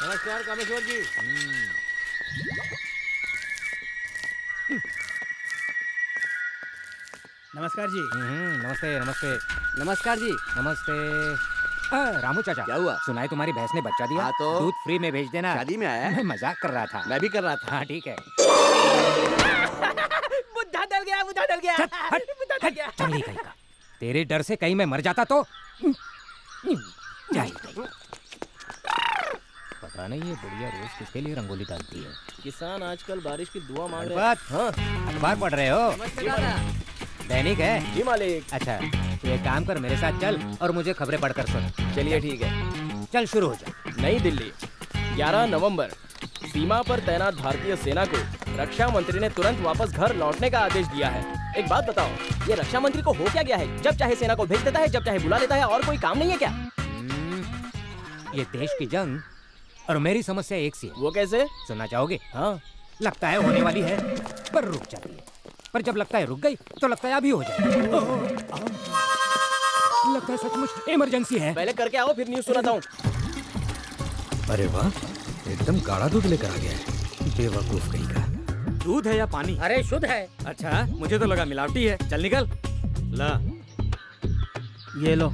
नमस्कार कामेश्वर जी। नमस्कार जी। नमस्ते नमस्ते। नमस्कार जी। नमस्ते। रामू चाचा, क्या हुआ? सुनाई तुम्हारी भैंस ने बच्चा दिया? हाँ तो? दूध फ्री में भेज देना। शादी में आया है? मैं मजाक कर रहा था। मैं भी कर रहा था। हाँ ठीक है। बुद्धा डल गया, बुद्धा डल गया, बुद्धा डल गया। जंगली कहीं का। तेरे डर से कहीं मैं मर जाता तो जाहिल कहीं। पता नहीं ये बुढ़िया रोज किसके लिए रंगोली डालती है। किसान आजकल बारिश की दुआ मांग रहे हैं। गणपत, हाँ अखबार पढ़ रहे हो? नमस्ते दादा। दैनिक है? जी मालिक। अच्छा तो एक काम कर, मेरे साथ चल और मुझे खबरें पढ़कर सुन। चलिए ठीक है। चल शुरू हो जा। नई दिल्ली 11 नवंबर। सीमा पर तैनात भारतीय सेना को रक्षा मंत्री ने तुरंत वापस घर लौटने का आदेश दिया है। एक बात बताओ, ये रक्षा मंत्री को हो क्या गया है? जब चाहे सेना को भेज देता है, जब चाहे बुला लेता है, और कोई काम नहीं है क्या? ये देश की जंग और मेरी समस्या एक सी है। वो कैसे? सुनना चाहोगे? हाँ। लगता है होने वाली है पर रुक जाती है, पर जब लगता है रुक गई तो लगता है अभी हो जाएगी। लगता है सचमुच इमरजेंसी है। पहले करके आओ, फिर न्यूज़ सुनाता हूँ। अरे वाह, एकदम गाढ़ा दूध लेकर आ गया है। बेवकूफ कहीं का। दूध है या पानी? अरे शुद्ध है। अच्छा, मुझे तो लगा मिलावटी है। चल निकल। ला, ये लो।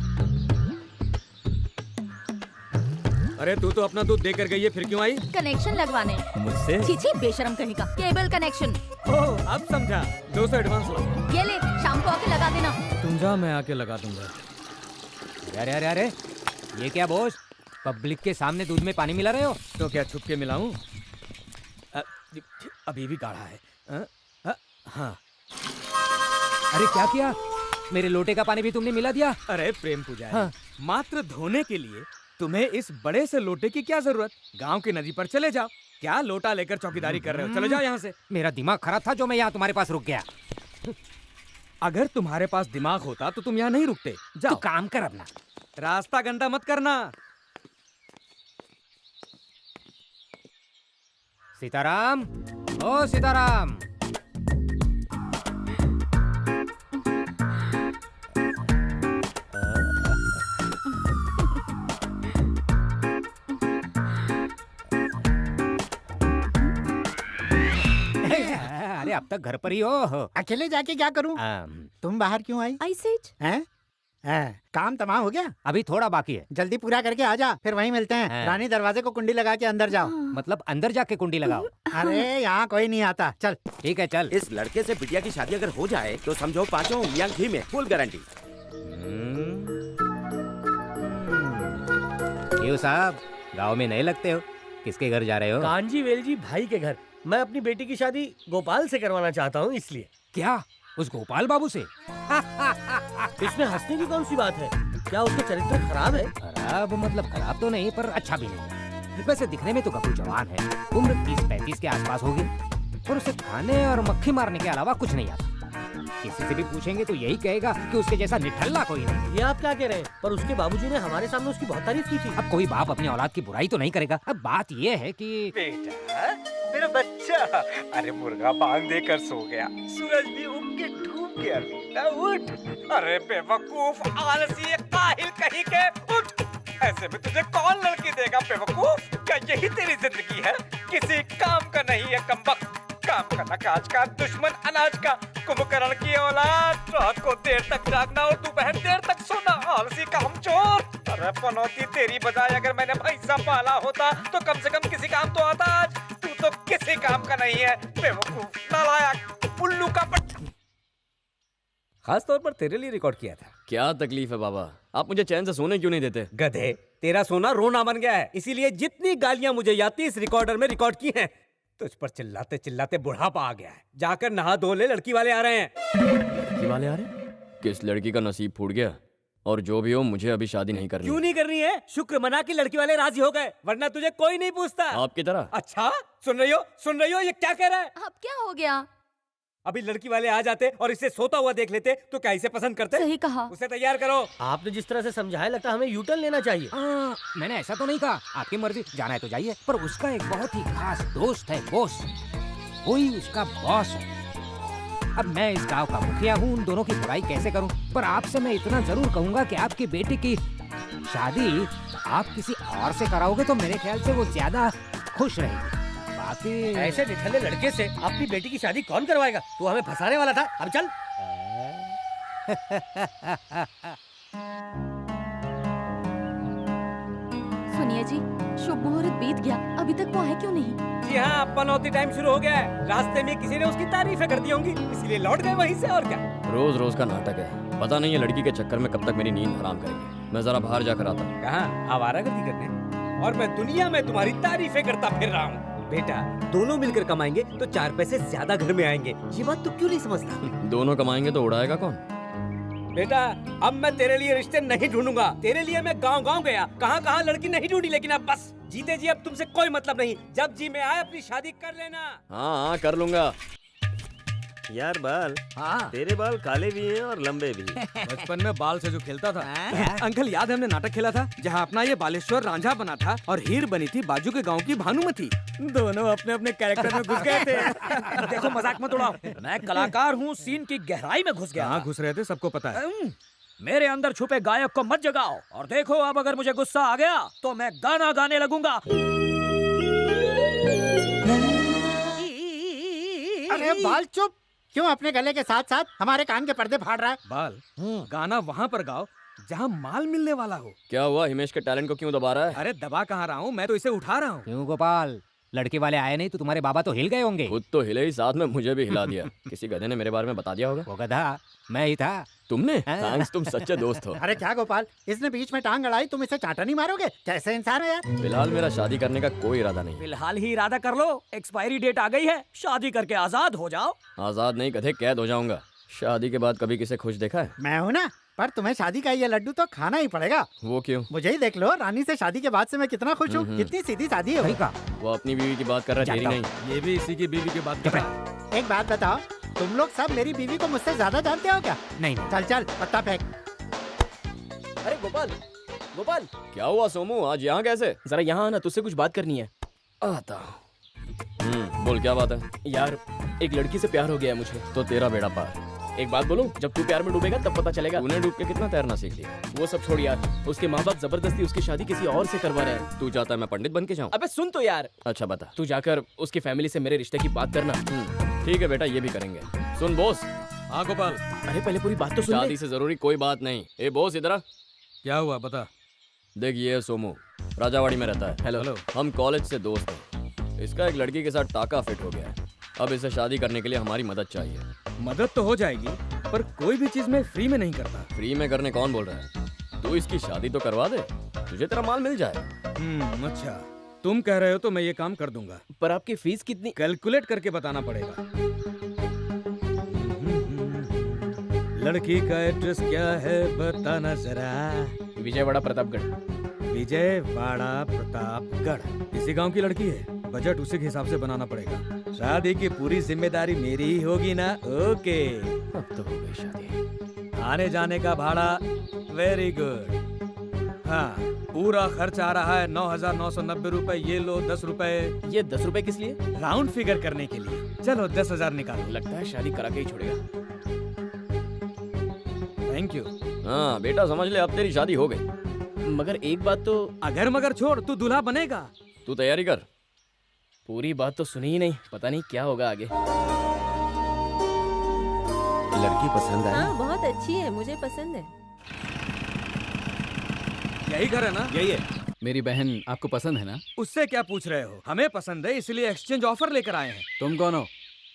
अरे तू तो अपना दूध देकर गई है, फिर क्यों आई? कनेक्शन लगवाने। मुझसे? चीची बेशरम कहीं का। Cable connection. ओह, अब समझा। 200 एडवांस लो। ये ले, शाम को आके लगा देना। तुम जा, मैं आके लगा दूंगा। अरे अरे अरे, ये क्या बॉस, पब्लिक के सामने दूध में पानी मिला रहे हो? तो क्या छुप के मिलाऊं? अभी भी गाढ़ा है। हाँ। अरे क्या किया? मेरे लोटे का पानी भी तुमने मिला दिया? अरे प्रेम पूजा है। हाँ। मात्र धोने के लिए तुम्हें इस बड़े से लोटे की क्या जरूरत? गांव की नदी पर चले जाओ। क्या लोटा लेकर चौकीदारी कर रहे हो? चले जाओ यहाँ से। मेरा दिमाग खराब था जो मैं यहाँ तुम्हारे पास रुक गया। अगर तुम्हारे पास दिमाग होता तो तुम यहाँ नहीं रुकते। तू जाओ। काम कर अपना। रास्ता गंदा मत करना। सीताराम, ओ सीताराम। अरे अब तक घर पर ही हो? अकेले जाके क्या करूं? तुम बाहर क्यों आई? ऐसे हैं? काम तमाम हो गया? अभी थोड़ा बाकी है। जल्दी पूरा करके आ जा, फिर वहीं मिलते हैं। हाँ। रानी दरवाजे को कुंडी लगा के अंदर जाओ। मतलब अंदर जाके कुंडी लगाओ? अरे यहाँ कोई नहीं आता, चल। ठीक है चल। इस लड़के से बिटिया की शादी अगर हो जाए तो समझो पांचों उंगलियां घी में, फुल गारंटी। क्यों साहब, गांव में नए लगते हो, किसके घर जा रहे हो? कांजी वेलजी भाई के घर। मैं अपनी बेटी की शादी गोपाल से करवाना चाहता हूँ, इसलिए। क्या उस गोपाल बाबू से? इसमें हंसने की कौन सी बात है? क्या उसका चरित्र खराब है? खराब मतलब खराब तो नहीं, पर अच्छा भी नहीं। वैसे दिखने में तो गप्पू जवान है, उम्र 30-35 के आसपास होगी, और उसे खाने और मक्खी मारने के अलावा कुछ नहीं आता। किसी से भी पूछेंगे तो यही कहेगा कि उसके जैसा निठल्ला कोई नहीं। ये आप क्या कह रहे हैं? पर उसके बाबूजी ने हमारे सामने उसकी बहुत तारीफ की थी। अब कोई बाप अपनी औलाद की बुराई तो नहीं करेगा। अब बात ये है कि बेटा, मेरा बच्चा, अरे मुर्गा बांग देकर सो गया, सूरज भी उग के डूब गया। बेटा उठ। अरे बेवकूफ, आलसी, काहिल कहीं के, उठ। ऐसे में तुझे कौन लड़की देगा बेवकूफ? क्या यही तेरी जिंदगी है? किसी काम का नहीं है कमबख्त। काम करना काज का, दुश्मन अनाज का, कुंभकर्ण की औलाद। रात को देर तक जागना और दोपहर देर तक सोना, आलसी का हम चोर। अरे पनौती, तेरी बजाय अगर मैंने भैंसा पाला होता तो कम से कम किसी काम तो आता। आज तू तो किसी काम का नहीं है, बेवकूफ, नालायक, उल्लू का पट। खास तौर पर तेरे लिए रिकॉर्ड किया था। क्या तकलीफ है बाबा? आप मुझे चैन से सोने क्यों नहीं देते? गधे, तेरा सोना रोना बन गया है, इसीलिए जितनी गालियां मुझे याद थी इस रिकॉर्डर में रिकॉर्ड की हैं। तुझ पर चिल्लाते चिल्लाते बुढ़ापा आ गया है। जाकर नहा धो ले, लड़की वाले आ रहे हैं। लड़की वाले आ रहे हैं? किस लड़की का नसीब फूट गया? और जो भी हो, मुझे अभी शादी नहीं करनी। क्यों नहीं करनी है? शुक्र मना कि लड़की वाले राजी हो गए, वरना तुझे कोई नहीं पूछता। आपकी तरह? अच्छा, सुन रही हो ये क्या कह रहा है? अब क्या हो गया? अभी लड़की वाले आ जाते और इसे सोता हुआ देख लेते तो क्या इसे पसंद करते? सही कहा। उसे तैयार करो। आपने जिस तरह से समझाया, लगता है हमें यूटर्न लेना चाहिए। मैंने ऐसा तो नहीं कहा, आपकी मर्जी, जाना है तो जाइए। पर उसका एक बहुत ही खास दोस्त है, बॉस, वही उसका बॉस है। अब मैं इस गांव का मुखिया हूँ, उन दोनों की बुराई कैसे करूँ? पर आपसे मैं इतना जरूर कहूँगा कि आपकी बेटी की शादी आप किसी और से कराओगे तो मेरे ख्याल से वो ज्यादा खुश रहेगी। बाकी ऐसे निठल्ले लड़के से अपनी बेटी की शादी कौन करवाएगा? तू हमें फंसाने वाला था। अब चल। सुनिए जी, शुभ मुहूर्त बीत गया, अभी तक वो आए क्यों नहीं? जी हाँ, पनौती टाइम शुरू हो गया है। रास्ते में किसी ने उसकी तारीफें कर दी होंगी, इसीलिए लौट गए वहीं से। और क्या? रोज रोज का नाटक है, पता नहीं ये लड़की के चक्कर में कब तक मेरी नींद हराम करेंगे। मैं जरा बाहर जाकर आता हूँ। कहाँ? आवारागर्दी करने? और मैं दुनिया में तुम्हारी तारीफें करता फिर रहा हूँ। बेटा, दोनों मिलकर कमाएंगे तो 4 पैसे ज्यादा घर में आएंगे। ये बात तू क्यों नहीं समझता? दोनों कमाएंगे तो उड़ाएगा कौन? बेटा, अब मैं तेरे लिए रिश्ते नहीं ढूंढूंगा। तेरे लिए मैं गांव-गांव गया, कहाँ-कहाँ लड़की नहीं ढूंढी, लेकिन अब बस जीते जी अब तुमसे कोई मतलब नहीं। जब जी में आए अपनी शादी कर लेना। हाँ कर लूंगा। यार बाल, हाँ तेरे बाल काले भी हैं और लंबे भी। बचपन में बाल से जो खेलता था अंकल, याद है हमने नाटक खेला था जहाँ अपना ये बालेश्वर रांझा बना था और हीर बनी थी बाजू के गांव की भानुमति। दोनों अपने अपने कैरेक्टर में घुस गए थे। देखो मजाक मत उड़ाओ, मैं कलाकार हूँ, सीन की गहराई में घुस गया। घुस रहे थे, सबको पता है। मेरे अंदर छुपे गायक को मत जगाओ। और देखो, अब अगर मुझे गुस्सा आ गया तो मैं गाना गाने लगूंगा। अरे बाल चुप, क्यों अपने गले के साथ साथ हमारे कान के पर्दे फाड़ रहा है? बाल, गाना वहाँ पर गाओ जहाँ माल मिलने वाला हो। क्या हुआ, हिमेश के टैलेंट को क्यों दबा रहा है? अरे दबा कहाँ रहा हूँ, मैं तो इसे उठा रहा हूँ। क्यों गोपाल, लड़के वाले आए नहीं तो तुम्हारे बाबा तो हिल गए होंगे। खुद तो हिले ही, साथ में मुझे भी हिला दिया। किसी गधे ने मेरे बारे में बता दिया होगा। वो गधा मैं ही था। तुमने? थैंक्स, तुम सच्चे दोस्त हो। अरे क्या गोपाल, इसने बीच में टांग अड़ाई, तुम इसे चांटा नहीं मारोगे? कैसे इंसान है यार? फिलहाल मेरा शादी करने का कोई इरादा नहीं। फिलहाल ही इरादा कर लो, एक्सपायरी डेट आ गई है, शादी करके आजाद हो जाओ। आजाद नहीं, गधे, कैद हो जाऊंगा। शादी के बाद कभी किसे खुश देखा है? मैं हूँ ना, पर तुम्हें शादी का ये लड्डू तो खाना ही पड़ेगा। वो क्यों? मुझे ही देख लो, रानी से शादी के बाद से मैं कितना खुश हूँ। कितनी सीधी शादी है सही वो। कहा। वो अपनी बीवी की बात कर रहा है, तेरी जानता नहीं। ये भी इसी की बीवी की बात कर रहा है। एक बात बताओ, तुम लोग सब मेरी बीवी को मुझसे ज्यादा जानते हो क्या? नहीं नहीं, चल चल पत्ता फेंक। अरे गोपाल, गोपाल, क्या हुआ सोमू, आज यहाँ कैसे? जरा यहाँ आना, तुझसे कुछ बात करनी है। आता हूँ। बोल, क्या बात है? यार, एक लड़की से प्यार हो गया है मुझे। तो तेरा बेड़ा पार। एक बात बोलूं, जब तू प्यार में डूबेगा तब पता चलेगा। तूने डूब के कितना तैरना सीख लिया? वो सब छोड़ यार, उसके माँ बाप जबरदस्ती उसकी शादी किसी और से करवा रहे हैं। तू चाहता है मैं पंडित बन के जाऊं? अबे सुन तो यार। अच्छा बता। तू जाकर उसकी फैमिली से मेरे रिश्ते की बात करना। ठीक है बेटा, ये भी करेंगे। सुन बॉस। हाँ गोपाल, अरे पहले पूरी बात तो सुन। शादी से जरूरी कोई बात नहीं। ए बॉस, इधर आ। क्या हुआ बता। देख, ये है सोमू, राजावाड़ी में रहता है। हेलो। हम कॉलेज से दोस्त हैं। इसका एक लड़की के साथ टाका फिट हो गया है। अब इसे शादी करने के लिए हमारी मदद चाहिए। मदद तो हो जाएगी, पर कोई भी चीज मैं फ्री में नहीं करता। फ्री में करने कौन बोल रहा है? तू इसकी शादी तो करवा दे, तुझे तेरा माल मिल जाए। अच्छा, तुम कह रहे हो तो मैं ये काम कर दूंगा। पर आपकी फीस कितनी? कैलकुलेट करके बताना पड़ेगा। लड़की का एड्रेस क्या है बताना जरा। विजयवाड़ा प्रतापगढ़। विजयवाड़ा प्रतापगढ़। इसी गांव की लड़की है, बजट उसी के हिसाब से बनाना पड़ेगा। शादी की पूरी जिम्मेदारी मेरी ही होगी ना? ओके। अब तो हो गई शादी। आने जाने का भाड़ा वेरी गुड। हाँ, पूरा खर्च आ रहा है 9,990 रुपए। ये लो 10 रुपए। ये 10 रुपए किस लिए? राउंड फिगर करने के लिए। चलो 10,000 निकालो। लगता है शादी करा के ही छोड़ेगा। Thank you. हाँ बेटा, समझ ले, अब तेरी शादी हो गई। मगर एक बात तो। अगर मगर छोड़, तू दूल्हा बनेगा। तू तैयारी कर। पूरी बात तो सुनी ही नहीं, पता नहीं क्या होगा आगे। लड़की पसंद आई? हाँ, बहुत अच्छी है, मुझे पसंद है। यही घर है ना? यही है। मेरी बहन आपको पसंद है ना? उससे क्या पूछ रहे हो? हमें पसंद है, इसलिए एक्सचेंज ऑफर लेकर आए हैं। तुम कौन हो?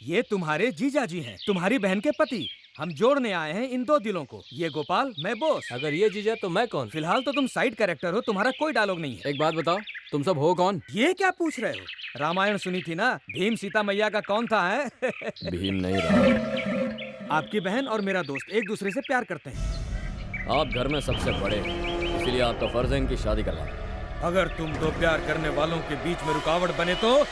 ये तुम्हारे जीजा जी हैं, तुम्हारी बहन के पति। हम जोड़ने आए हैं इन दो दिलों को। ये गोपाल, मैं बॉस। अगर ये जीजा तो मैं कौन? फिलहाल तो तुम साइड कैरेक्टर हो, तुम्हारा कोई डायलॉग नहीं है। एक बात बताओ, तुम सब हो कौन? ये क्या पूछ रहे हो? रामायण सुनी थी ना? भीम सीता मैया का कौन था है? भीम नहीं रहा। आपकी बहन और मेरा दोस्त एक दूसरे से प्यार करते हैं। आप घर में सबसे बड़े, इसीलिए आपका फर्ज है इनकी शादी करवाना। अगर तुम दो प्यार करने वालों के बीच में रुकावट बने तो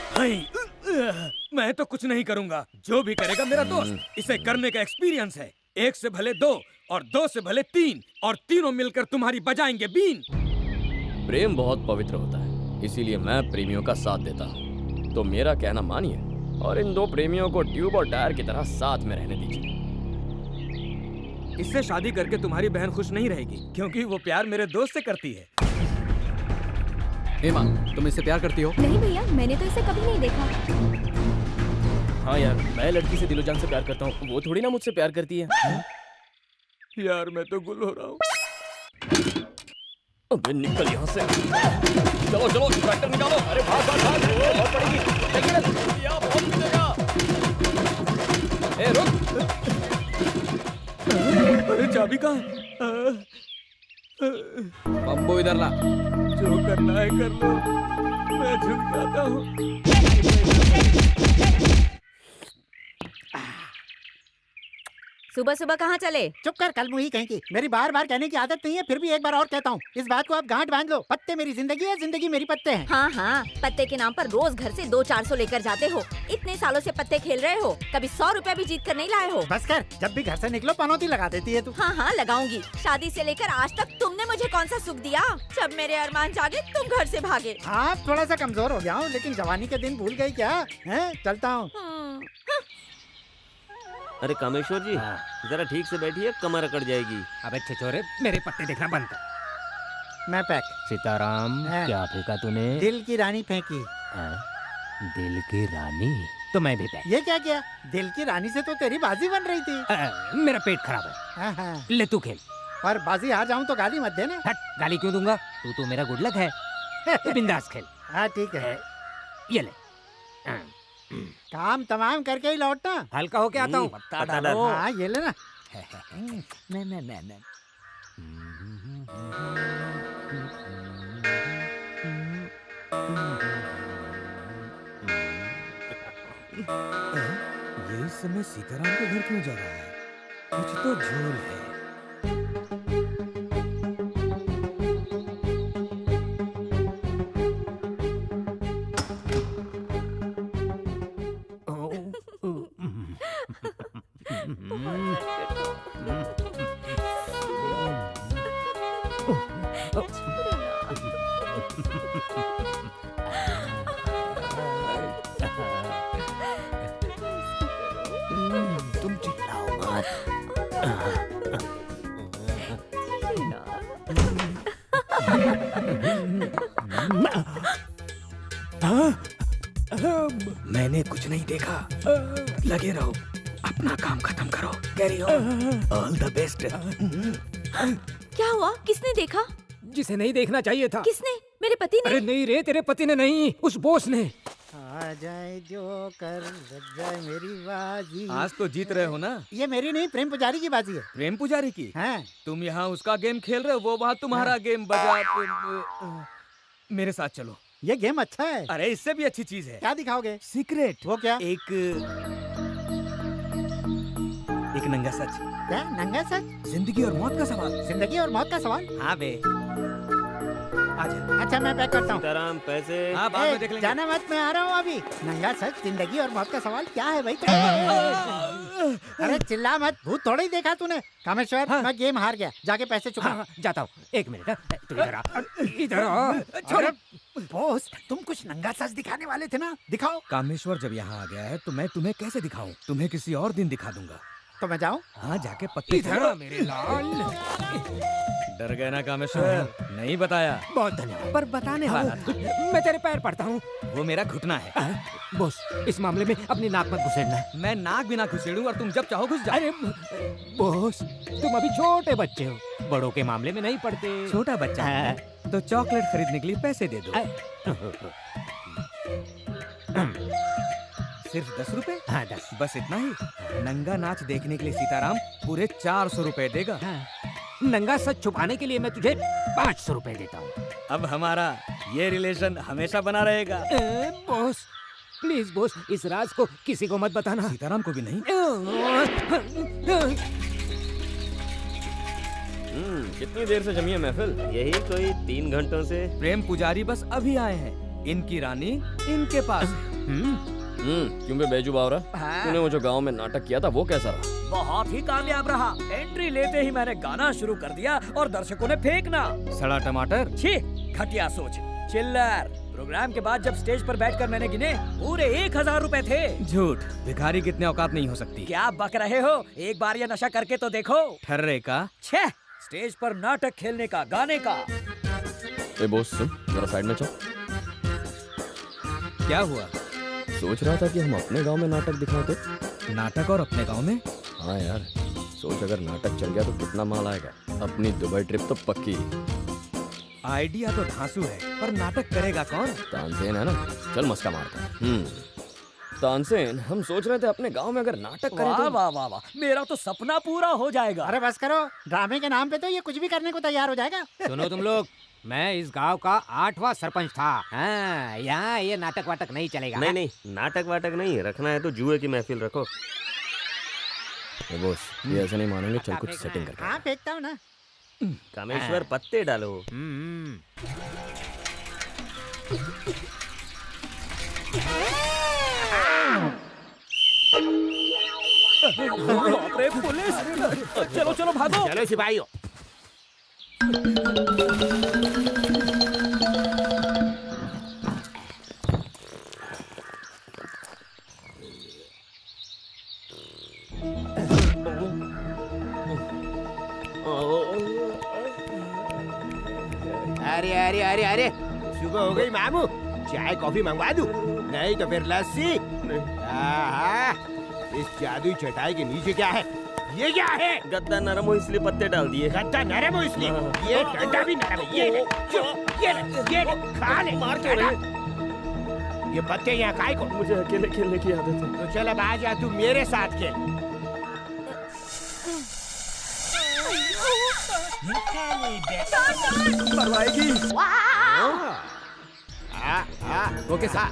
मैं तो कुछ नहीं करूंगा। जो भी करेगा मेरा दोस्त। इसे करने का एक्सपीरियंस है। 1 से भले 2 और 2 से भले 3 और तीनों मिलकर तुम्हारी बजाएंगे बीन। प्रेम बहुत पवित्र होता है, इसीलिए मैं प्रेमियों का साथ देता हूँ। तो मेरा कहना मानिए और इन दो प्रेमियों को ट्यूब और टायर की तरह साथ में रहने दीजिए। इससे शादी करके तुम्हारी बहन खुश नहीं रहेगी, क्योंकि वो प्यार मेरे दोस्त से करती है। हेमा, तुम इससे प्यार करती हो? नहीं भैया, मैंने तो इसे कभी नहीं देखा। हाँ यार, मैं लड़की से दिलो जान से प्यार करता हूँ, वो थोड़ी ना मुझसे प्यार करती है। यार मैं तो गुल हो रहा हूँ। अबे निकल यहाँ से। चलो चलो ट्रैक्टर निकालो। अरे भाग भाग भाग, बहुत पड़ेगी। देखिए या बहुत मिलेगा। ए रुक। अरे चाबी कहाँ? बम्बू इधर ला। जो करना है कर लो, मैं झुक जाता हूँ। सुबह सुबह कहाँ चले? चुप कर, कल मुही कहीं की। मेरी बार बार कहने की आदत नहीं है, फिर भी एक बार और कहता हूँ, इस बात को आप गांठ बांध लो। पत्ते मेरी जिंदगी है, जिंदगी मेरी पत्ते हैं। हाँ हाँ, पत्ते के नाम पर रोज घर से 200-400 लेकर जाते हो। इतने सालों से पत्ते खेल रहे हो, कभी 100 रुपया भी जीत कर नहीं लाए हो। बस कर, जब भी घर से निकलो पनौती लगा देती है तू। हाँ हाँ लगाऊंगी। शादी से लेकर आज तक तुमने मुझे कौन सा सुख दिया? जब मेरे अरमान जागे तुम घर से भागे। हाँ, थोड़ा सा कमजोर हो गया हूँ, लेकिन जवानी के दिन भूल गई क्या? हैं? चलता हूँ। अरे कामेश्वर जी, जरा ठीक से बैठिए, कमर अकड़ जाएगी। अबे छिछोरे, मेरे पत्ते देखना बंद कर। मैं पैक। सीताराम, हाँ। क्या फेंका तूने? दिल की रानी फेंकी। हाँ? दिल की रानी? तो मैं भी फेंक। ये क्या किया? दिल की रानी से तो तेरी बाजी बन रही थी। मेरा पेट खराब है। हाँ हाँ। ले तू खेल। और बाजी हार जाऊं तो गाली मत देना। हट, गाली क्यों दूंगा? तू तो मेरा गुड लक है। तू बिंदास खेल। हाँ ठीक है। ये ले। हाँ। काम तमाम करके ही लौटना। हल्का होके आता हूँ। पता डालो। हाँ ये लेना। ये इस समय सीताराम के घर क्यों जा रहा है? कुछ तो झोल है। तुम चिल्लाओ मत। मैंने कुछ नहीं देखा। लगे रहो, अपना काम खत्म करो। Carry on, all the best. क्या हुआ? किसने देखा? जिसे नहीं देखना चाहिए था। किसने? मेरे पति ने? अरे नहीं रे, तेरे पति ने नहीं, उस बॉस ने। आ जाए जो कर, लग जाए मेरी बाजी। आज तो जीत रहे हो ना? ये मेरी नहीं, प्रेम पुजारी की बाजी है। प्रेम पुजारी की? हाँ। तुम यहाँ उसका गेम खेल रहे हो, वो वहाँ तुम्हारा गेम बजा। मेरे साथ चलो। ये गेम अच्छा है। अरे इससे भी अच्छी चीज है। क्या दिखाओगे? सीक्रेट। वो क्या? एक नंगा सच। क्या नंगा सच? जिंदगी और मौत का सवाल। जिंदगी और मौत का सवाल? हाँ बे, आजा। अच्छा मैं पैक करता हूँ। सीताराम, पैसे। हाँ बाद में देख लेंगे। जाना मत, मैं आ रहा हूँ अभी। नंगा सच, जिंदगी और मौत का सवाल क्या है भाई? अरे चिल्ला मत, भूत थोड़ा ही देखा तूने। कामेश्वर, मैं गेम हार गया, जाके पैसे चुका। हाँ, जाता हूँ। एक मिनट। तू इधर आ। इधर आ। अरे बॉस, तुम कुछ नंगा सच दिखाने वाले थे ना, दिखाओ। कामेश्वर जब यहाँ आ गया है तो मैं तुम्हें कैसे दिखाऊं? तुम्हें किसी और दिन दिखा दूंगा। तो मैं जाऊँ? हाँ जाके पत्ते इधर आ मेरे लाल। डर गए ना कामेश्वर? नहीं बताया। बहुत धन्यवाद। पर बताने वाला था। मैं तेरे पैर पड़ता हूँ। वो मेरा घुटना है। बॉस, इस मामले में अपनी नाक मत घुसेड़ना। मैं नाक बिना घुसेड़ूं और तुम जब चाहो घुस जाओ। अरे बॉस, तुम अभी छोटे बच्चे हो, बड़ों के मामले में नहीं पड़ते। छोटा बच्चा है तो चॉकलेट खरीदने के लिए पैसे दे दो। सिर्फ 10 रुपए? हाँ 10। बस इतना ही? नंगा नाच देखने के लिए सीताराम पूरे 400 रुपए देगा। नंगा सच छुपाने के लिए मैं तुझे 500 रुपए देता हूँ। अब हमारा ये रिलेशन हमेशा बना रहेगा। बॉस प्लीज बॉस, इस राज को किसी को मत बताना। सीताराम को भी नहीं? कितनी देर से जमी है महफिल? यही कोई 3 घंटों से। प्रेम पुजारी बस अभी आए हैं, इनकी रानी इनके पास है। क्यों बे बेजू बावरा? तूने वो जो गांव में नाटक किया था वो कैसा रहा? बहुत ही कामयाब रहा। एंट्री लेते ही मैंने गाना शुरू कर दिया और दर्शकों ने फेंकना। सड़ा टमाटर। छी, घटिया सोच। चिल्लर। प्रोग्राम के बाद जब स्टेज पर बैठकर मैंने गिने, पूरे 1000 रुपए थे। झूठ, भिखारी कितने औकात नहीं हो सकती। क्या बक रहे हो? एक बार ये नशा करके तो देखो। ठर्रे का। छह, स्टेज पर नाटक खेलने का, गाने का। ए बॉस सुन, जरा साइड में चल। क्या हुआ? सोच रहा था कि हम अपने गांव में नाटक दिखाएं तो। नाटक और अपने गांव में? हाँ यार, सोच अगर नाटक चल गया तो कितना माल आएगा। अपनी दुबई ट्रिप तो पक्की। आइडिया तो धांसू है, पर नाटक करेगा कौन? तानसेन है ना, चल मस्का मारता है। तानसेन, हम सोच रहे थे अपने गांव में अगर नाटक करें वाह तो। वाह वाह वाह, मेरा तो सपना पूरा हो जाएगा। अरे बस करो, ड्रामे के नाम पे तो ये कुछ भी करने को तैयार हो जाएगा। सुनो तुम लोग, मैं इस गांव का 8वां सरपंच था। हाँ, यहाँ ये नाटक वाटक नहीं चलेगा। नहीं नहीं, नाटक वाटक नहीं रखना है तो जुए की महफिल रखो। ए बॉस, ये ऐसे नहीं मानेंगे, चल कुछ सेटिंग करके। हाँ फेंकता हूँ ना। कामेश्वर पत्ते डालो। बाप रे, पुलिस! चलो चलो भागो। चलो सिपाहियों। अरे अरे अरे अरे, सुबह हो गई मामू, चाय कॉफी मंगवा दूं? नहीं तो फिर लस्सी। आहा, इस जादुई चटाई के नीचे क्या है? ये क्या है? गद्दा नरम हो इसलिए पत्ते डाल दिए। गद्दा नरम हो इसलिए? ये डंडा भी नरम है। ये ले, ये ले, खा ले। मार क्यों रहे? ये पत्ते यहाँ काय को? मुझे अकेले खेलने की आदत है। तो चल अब आ जा, तू मेरे साथ खेल। मरवाएगी। Okay sir.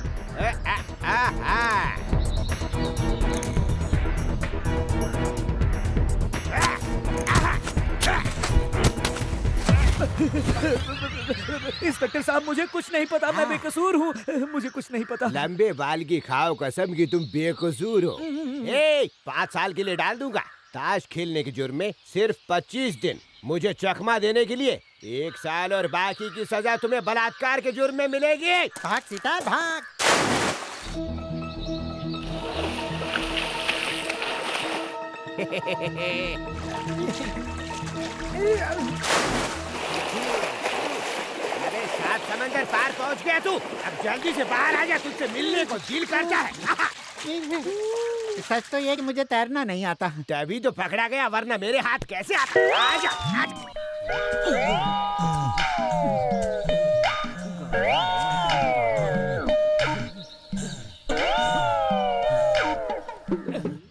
इंस्पेक्टर साहब, मुझे कुछ नहीं पता, मैं बेकसूर हूँ, मुझे कुछ नहीं पता। लंबे बाल की खाओ कसम की तुम बेकसूर हो। 5 साल के लिए डाल दूंगा। ताश खेलने के जुर्म में सिर्फ 25 दिन, मुझे चकमा देने के लिए 1 साल और बाकी की सजा तुम्हें बलात्कार के जुर्म में मिलेगी। भाग सीता भाग। अरे 7 समंदर पार पहुंच गया तू, अब जल्दी से बाहर आ जा, तुझसे मिलने को दिल करता है। सच तो ये कि मुझे तैरना नहीं आता। तभी तो पकड़ा गया, वरना मेरे हाथ कैसे आता? आजा, आजा।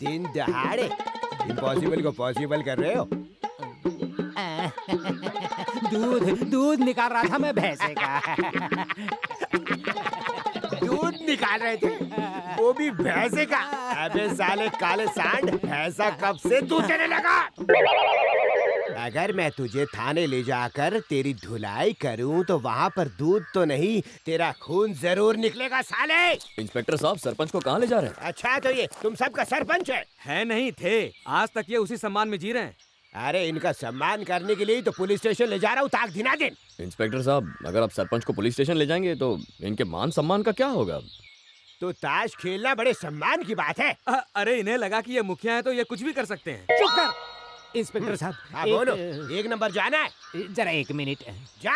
दिन दहाड़े इम्पॉसिबल को पॉसिबल कर रहे हो। दूध निकाल रहा था मैं भैंसे का। दूध निकाल रहे थे, वो भी भैंसे का? अबे साले काले सांड, भैंसा कब से दूध देने लगा? अगर मैं तुझे थाने ले जाकर तेरी धुलाई करूं तो वहाँ पर दूध तो नहीं, तेरा खून जरूर निकलेगा साले। इंस्पेक्टर साहब, सरपंच को कहाँ ले जा रहे हैं? अच्छा तो ये तुम सबका सरपंच है? नहीं थे, आज तक ये उसी सम्मान में जी रहे हैं। अरे इनका सम्मान करने के लिए तो पुलिस स्टेशन ले जा रहा हूँ, ताक दिना दिन। इंस्पेक्टर साहब, अगर आप सरपंच को पुलिस स्टेशन ले जाएंगे तो इनके मान सम्मान का क्या होगा? तो ताश खेलना बड़े सम्मान की बात है। अरे इन्हें लगा कि ये मुखिया है तो ये कुछ भी कर सकते हैं। चुप कर इंस्पेक्टर साहब। हाँ बोलो, 1 नंबर जाना है? जरा 1 मिनट जा।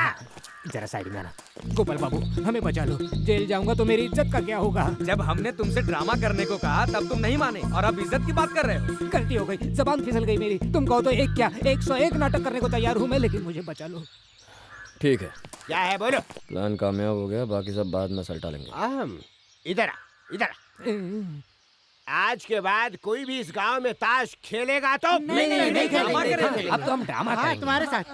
जरा साइड में आना। गोपाल बाबू, हमें बचा लो, जेल जाऊंगा तो मेरी इज्जत का क्या होगा? जब हमने तुमसे ड्रामा करने को कहा तब तुम नहीं माने और अब इज्जत की बात कर रहे हो। गलती हो गई, जबान फिसल गई मेरी। तुम कहो तो एक क्या 101 नाटक करने को तैयार हूँ मैं, लेकिन मुझे बचा लो। ठीक है, क्या है बोलो। प्लान कामयाब हो गया, बाकी सब बाद में सलटा लेंगे। इधर आ, इधर आ। आज के बाद कोई भी इस गांव में ताश खेलेगा तो नहीं खेलेंगे। अब तो हम ड्रामा हाँ करेंगे। तुम्हारे साथ।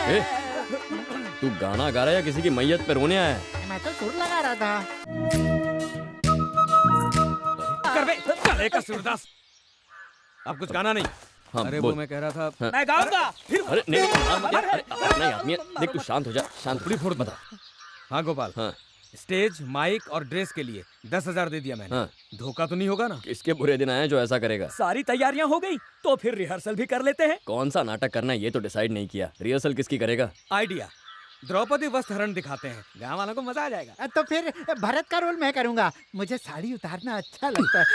ए, तू गाना गा रहा है या किसी की मैयत पे रोने आया है? मैं तो सुर लगा रहा था। कर बे, गले का सूरदास। अब कुछ गाना नहीं। हाँ, अरे बोल। वो मैं कह रहा था। हाँ। मैं गाऊंगा। अरे नहीं, अरे नहीं आदमी है। देख तू शांत हो जा, शांत। पूरी फोड़ बता। हाँ गोपाल, हाँ स्टेज, माइक और ड्रेस के लिए 10,000 दे दिया मैंने। हाँ। धोखा तो नहीं होगा ना? किसके बुरे दिन आए जो ऐसा करेगा? सारी तैयारियां हो गई तो फिर रिहर्सल भी कर लेते हैं। कौन सा नाटक करना है ये तो डिसाइड नहीं किया। रिहर्सल किसकी करेगा? आइडिया, द्रौपदी वस्त्र हरण दिखाते हैं, गाँव वालों को मजा आ जाएगा। तो फिर भरत का रोल मैं करूंगा, मुझे साड़ी उतारना अच्छा लगता है।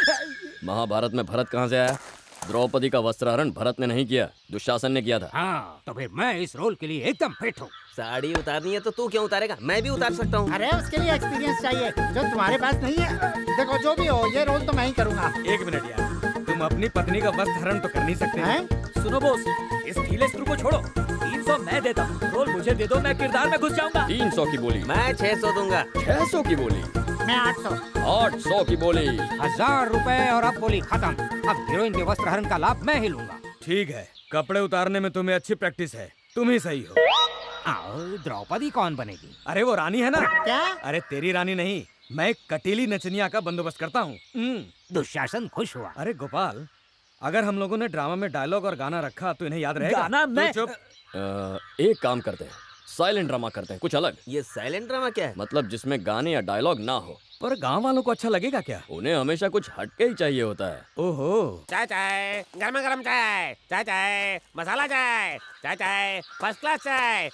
महाभारत में भरत कहाँ से आया? द्रौपदी का वस्त्रहरण भरत ने नहीं किया, दुशासन ने किया था। हाँ, तो फिर मैं इस रोल के लिए एकदम फिट हूँ। साड़ी उतारनी है तो तू क्यों उतारेगा, मैं भी उतार सकता हूँ। अरे उसके लिए एक्सपीरियंस चाहिए जो तुम्हारे पास नहीं है। देखो जो भी हो ये रोल तो मैं ही करूँगा। एक मिनट यार, तुम अपनी पत्नी का वस्त्रहरण तो कर नहीं सकते हैं? सुनो बॉस, इस ढीले स्क्रू को छोड़ो। 300 मैं देता हूँ, रोल मुझे दे दो, मैं किरदार में घुस जाऊंगा। 300 की बोली, मैं 600 दूंगा। 600 की बोली, मैं 800। 800 की बोली। 1000 रुपए और अब बोली खत्म। अब हीरोइन के वस्त्रहरण का लाभ मैं ही लूंगा। ठीक है, कपड़े उतारने में तुम्हें अच्छी प्रैक्टिस है, तुम ही सही हो। आओ, द्रौपदी कौन बनेगी? अरे वो रानी है ना। क्या? अरे तेरी रानी नहीं, मैं एक कटीली नचनिया का बंदोबस्त करता हूँ। दुशासन खुश हुआ। अरे गोपाल, अगर हम लोगों ने ड्रामा में डायलॉग और गाना रखा तो इन्हें याद रहेगा। गाना तू मैं- चुप। एक काम करते हैं, साइलेंट ड्रामा करते हैं, कुछ अलग। ये साइलेंट ड्रामा क्या है? मतलब जिसमें गाने या डायलॉग ना हो। पर गांव वालों को अच्छा लगेगा क्या? उन्हें हमेशा कुछ हटके ही चाहिए होता है। ओहो, चाय चाय, गर्मा गर्म चाय, चाय चाय, मसाला चाय, चाय चाय, फर्स्ट क्लास चाय।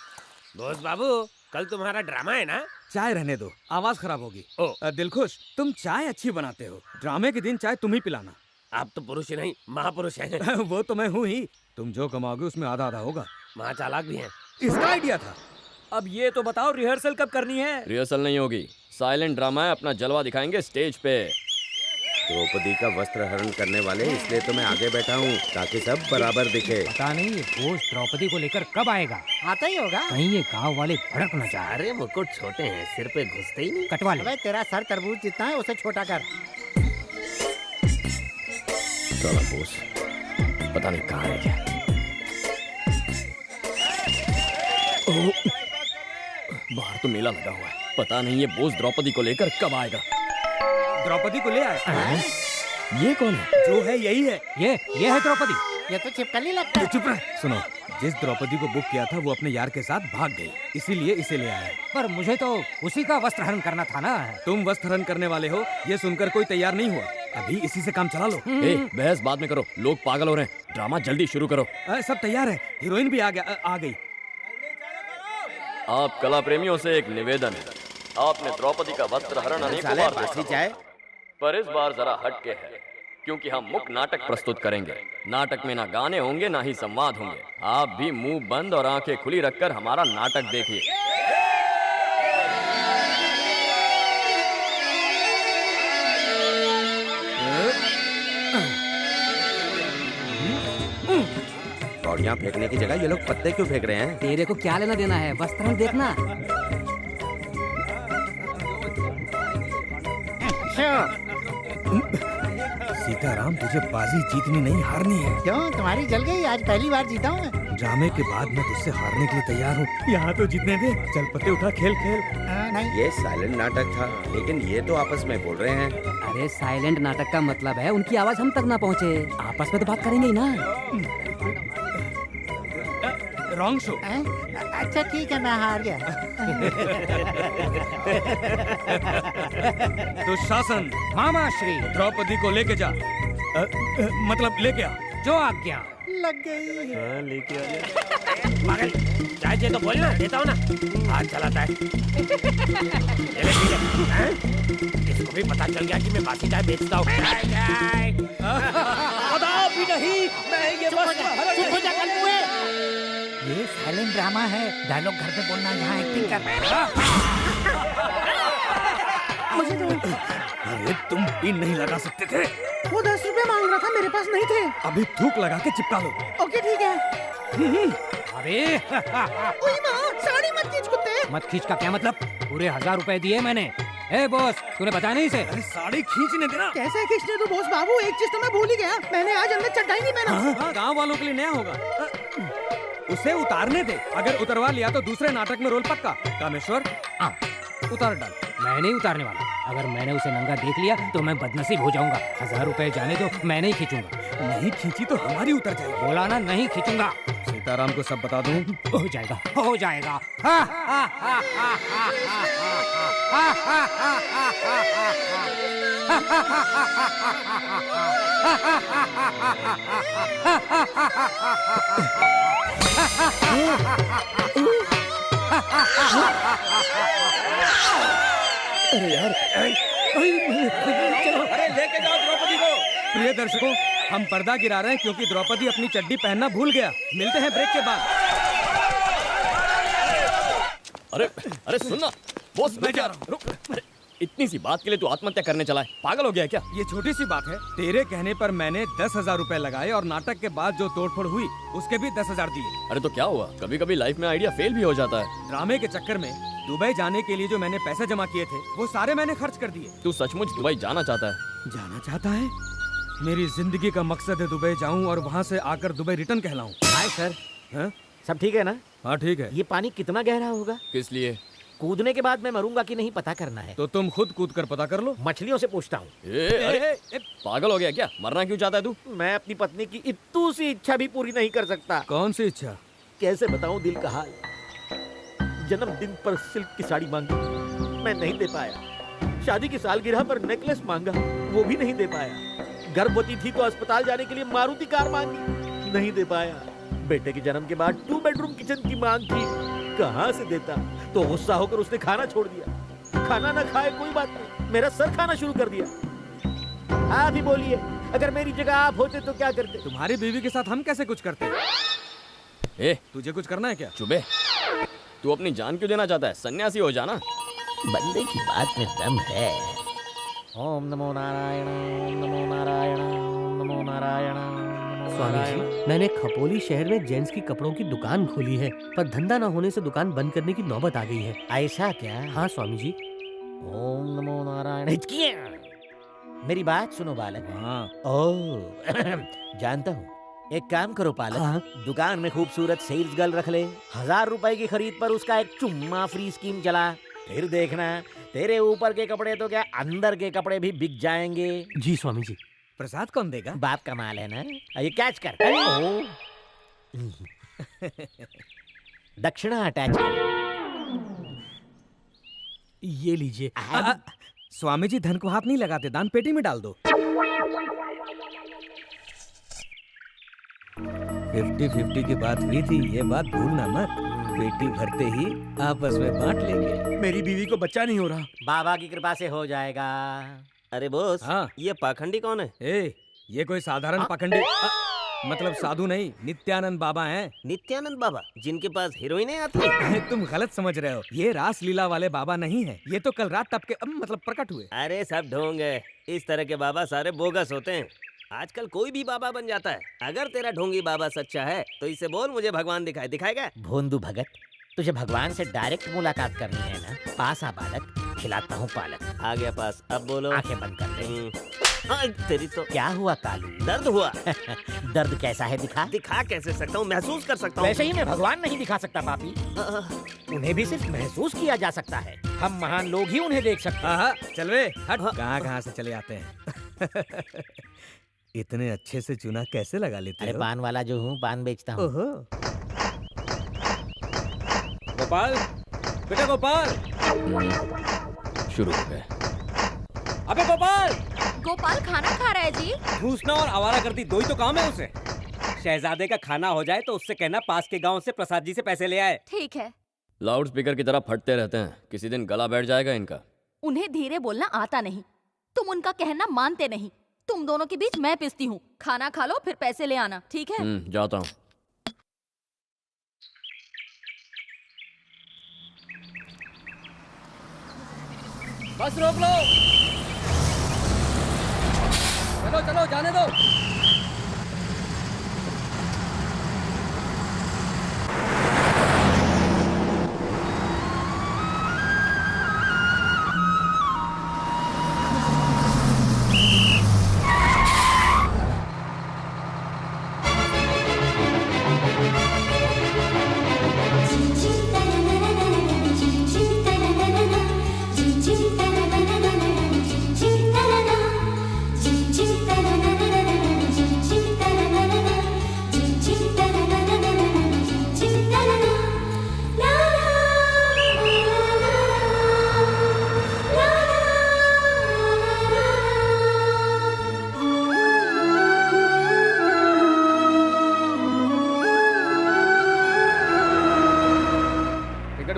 बोस बाबू, कल तुम्हारा ड्रामा है ना? चाय रहने दो, आवाज खराब होगी। ओ। दिलखुश, तुम चाय अच्छी बनाते हो, ड्रामे के दिन चाय तुम ही पिलाना। आप तो पुरुष ही नहीं महापुरुष हैं। वो तो मैं हूँ ही। तुम जो कमाओगे उसमें आधा आधा होगा। महाचालाक भी हैं। इसका आइडिया था। अब ये तो बताओ रिहर्सल कब करनी है? रिहर्सल नहीं होगी, साइलेंट ड्रामा है, अपना जलवा दिखाएंगे स्टेज पे। द्रौपदी का वस्त्र हरण करने वाले, इसलिए तो मैं आगे बैठा हूँ ताकि सब बराबर दिखे। पता नहीं ये बोझ द्रौपदी को लेकर कब आएगा। आता ही होगा। कहीं ये गांव वाले भड़क न जाए। अरे मुकुट छोटे हैं, सिर पे घुसते ही नहीं। कटवा ले। अबे तेरा सर तरबूज जितना है उसे छोटा कर। साला बोस, पता नहीं कहाँ है क्या। बाहर तो मेला लगा हुआ है, पता नहीं ये बोस द्रौपदी को लेकर कब आएगा। द्रौपदी को ले आए। ये कौन है? जो है यही है। ये है द्रौपदी। ये तो छिपकली लगता है। चुप रह। सुनो, जिस द्रौपदी को बुक किया था वो अपने यार के साथ भाग गई, इसीलिए इसे ले आया। पर मुझे तो उसी का वस्त्रहरण करना था ना। तुम वस्त्रहरण करने वाले हो, ये सुनकर कोई तैयार नहीं हुआ। अभी इसी से काम चला लो। ए, बहस बाद में करो, लोग पागल हो रहे हैं। ड्रामा जल्दी शुरू करो। सब तैयार है, हीरोइन भी आ गई। आप कला प्रेमियों से एक निवेदन है, आपने द्रौपदी का वस्त्रहरण अनेकों बार देखा चाय। पर इस बार जरा हटके है, क्योंकि हम मुख्य नाटक प्रस्तुत करेंगे। नाटक में ना गाने होंगे ना ही संवाद होंगे। आप भी मुंह बंद और आंखें खुली रखकर हमारा नाटक देखिए। कौड़ियाँ फेंकने की जगह ये लोग पत्ते क्यों फेंक रहे हैं? तेरे को क्या लेना देना है, वस्त्रहरण देखना। सीताराम, तुझे बाजी जीतनी नहीं हारनी है। क्यों, तुम्हारी जल गई? आज पहली बार जीता हूँ मैं। ड्रामे के बाद मैं तुझसे हारने के लिए तैयार हूँ। यहाँ तो जीतने दे। चल पत्ते उठा, खेल खेल। नहीं। ये साइलेंट नाटक था, लेकिन ये तो आपस में बोल रहे हैं। अरे साइलेंट नाटक का मतलब है उनकी आवाज हम तक ना पहुँचे, आपस में तो बात करेंगे ही ना। Wrong show. अच्छा ठीक है, मैं हार गया। दुशासन, मामा श्री, द्रौपदी को लेके जा। मतलब लेके आ। जो आज्ञा। लग गई। पागल, चाय चाहिए तो बोलना, देता हूँ ना। हाथ चलाता है। ले ले, पी ले। हैं? इसको भी पता चल गया कि मैं बासी चाय बेचता हूँ। चाय। पता भी नहीं, मैं ये वस्त्रहरण चुप हो जा नहीं- कल हुए। ये साइलेंट ड्रामा है, डायलॉग घर पे बोलना, यहाँ एक्टिंग कर। मुझे तो अरे तुम पिन नहीं लगा सकते थे। वो 10 रुपए मांग रहा था, मेरे पास नहीं थे। अभी थूक लगा के चिपका लो। ओके ठीक है। अरे ओए माँ, साड़ी मत खींच कुत्ते। मत खींच का क्या मतलब? पूरे 1000 रुपए दिए मैंने। ए बॉस, तूने बताया नहीं इसे? अरे साड़ी खींचने देना। कैसे खींचने दो बॉस बाबू, एक चीज तो मैं भूल ही गया, मैंने आज अंदर चड्ढा ही नहीं पहना। हाँ, गाँव वालों के लिए नया होगा। उसे उतारने दे, अगर उतरवा लिया तो दूसरे नाटक में रोल पक्का। कामेश्वर, उतार डाल। मैं नहीं उतारने वाला। अगर मैंने उसे नंगा देख लिया तो मैं बदनसीब हो जाऊंगा। 1000 रुपए जाने दो, मैं नहीं खींचूंगा। नहीं खींची तो हमारी उतर जाएगी। बोला ना, नहीं खींचूंगा। सीताराम को सब बता दूं। हो जाएगा, हो जाएगा। अरे यार, अरे लेके जाओ द्रौपदी को। प्रिय दर्शकों, हम पर्दा गिरा रहे हैं क्योंकि द्रौपदी अपनी चड्डी पहनना भूल गया। मिलते हैं ब्रेक के बाद। अरे अरे सुनना बॉस, मैं जा रहा हूँ। इतनी सी बात के लिए तू आत्महत्या करने चला है? पागल हो गया है क्या? ये छोटी सी बात है। तेरे कहने पर मैंने 10,000 रुपए लगाए और नाटक के बाद जो तोड़फोड़ हुई उसके भी 10,000 दिए। अरे तो क्या हुआ, कभी कभी लाइफ में आइडिया फेल भी हो जाता है। ड्रामे के चक्कर में दुबई जाने के लिए जो मैंने पैसे जमा किए थे वो सारे मैंने खर्च कर दिए। तू सचमुच दुबई जाना चाहता है? जाना चाहता है? मेरी जिंदगी का मकसद है दुबई जाऊं और वहाँ से आकर दुबई रिटर्न कहलाऊं। हाय सर, हाँ? सब ठीक है ना? हाँ ठीक है। ये पानी कितना गहरा होगा? किस लिए? कूदने के बाद मैं मरूंगा कि नहीं पता करना है। तो तुम खुद कूद कर पता कर लो। मछलियों से पूछता हूँ। पागल हो गया क्या? मरना क्यों चाहता है तू? मैं अपनी पत्नी की इतू सी इच्छा भी पूरी नहीं कर सकता। कौन सी इच्छा? कैसे बताऊं दिल का हाल। जन्मदिन पर सिल्क की साड़ी मांगी, मैं नहीं दे पाया। शादी की सालगिरह पर नेकलेस मांगा, वो भी नहीं दे पाया। गर्भवती थी तो अस्पताल जाने के लिए मारुति कार मांगी, नहीं दे पाया। बेटे के जन्म के बाद 2 बेडरूम किचन की मांग की, कहाँ से देता। तो गुस्सा होकर उसने खाना छोड़ दिया। खाना ना खाए कोई बात नहीं, मेरा सर खाना शुरू कर दिया। आप ही बोलिए, अगर मेरी जगह आप होते तो क्या करते? तुम्हारी बीवी के साथ हम कैसे कुछ करते? ए, तुझे कुछ करना है क्या? चुबे, तू अपनी जान क्यों देना चाहता है? सन्यासी हो जाना। बंदे की बात में दम है। ओम नमो नारायण, ओम नमो नारायण, ओम नमो नारायण। स्वामी जी, मैंने खपोली शहर में जेंट्स की कपड़ों की दुकान खोली है, पर धंधा न होने से दुकान बंद करने की नौबत आ गई है। ऐसा क्या? हाँ स्वामी जी। ओम नमो नारायण। मेरी बात सुनो बालक। हाँ। ओह जानता हूँ। एक काम करो पालक, हाँ? दुकान में खूबसूरत सेल्स गर्ल रख ले। 1000 रुपए की खरीद पर उसका एक चुम्मा फ्री स्कीम चला। फिर देखना, तेरे ऊपर के कपड़े तो क्या अंदर के कपड़े भी बिक जाएंगे। जी स्वामी जी। प्रसाद कौन देगा? बाप का माल है ना। ये कैच कर। दक्षिणा अटैच कर। ये लीजिए। स्वामी जी धन को हाथ नहीं लगाते, दान पेटी में डाल दो। 50-50 की बात हुई थी, ये बात भूलना मत। पेटी भरते ही आपस में बांट लेंगे। मेरी बीवी को बच्चा नहीं हो रहा। बाबा की कृपा से हो जाएगा। अरे बॉस, हाँ? ये पाखंडी कौन है? ये कोई साधारण पाखंडी मतलब साधु नहीं, नित्यानंद बाबा हैं। नित्यानंद बाबा, जिनके पास हीरोइनें आती हैं? तुम गलत समझ रहे हो, ये रास लीला वाले बाबा नहीं है। ये तो कल रात टपके मतलब प्रकट हुए। अरे सब ढोंग है। इस तरह के बाबा सारे बोगस होते हैं। आजकल कोई भी बाबा बन जाता है। अगर तेरा ढोंगी बाबा सच्चा है तो इसे बोल मुझे भगवान दिखाएगा। भोंदू भगत, तुझे भगवान से डायरेक्ट मुलाकात करनी है ना? पास आ बालक, खिलाता हूँ पालक। आ गया पास, अब बोलो। आंखें बंद कर ले। तेरी तो क्या हुआ कालू? दर्द हुआ। दर्द कैसा है दिखा? दिखा कैसे सकता हूँ, महसूस कर सकता हूँ। वैसे ही मैं भगवान नहीं दिखा सकता पापी। उन्हें भी सिर्फ महसूस किया जा सकता है। हम महान लोग ही उन्हें देख सकते हैं। चल वे, हट। कहाँ से चले आते हैं। इतने अच्छे से चुना कैसे लगा लेते अरे हो? पान वाला जो हूँ, पान बेचता हूँ। गोपाल, बेटा गोपाल। शुरू हो गए। अबे गोपाल! गोपाल खाना खा रहा है जी। ठूसना और आवारा करती दो ही तो काम है उसे। शहजादे का खाना हो जाए तो उससे कहना पास के गांव से प्रसाद जी से पैसे ले आए। ठीक है। लाउड स्पीकर की तरह फटते रहते हैं, किसी दिन गला बैठ जाएगा इनका। उन्हें धीरे बोलना आता नहीं, तुम उनका कहना मानते नहीं। तुम दोनों के बीच मैं पिसती हूँ। खाना खा लो फिर पैसे ले आना, ठीक है? जाता हूँ। बस रोक लो। चलो चलो जाने दो।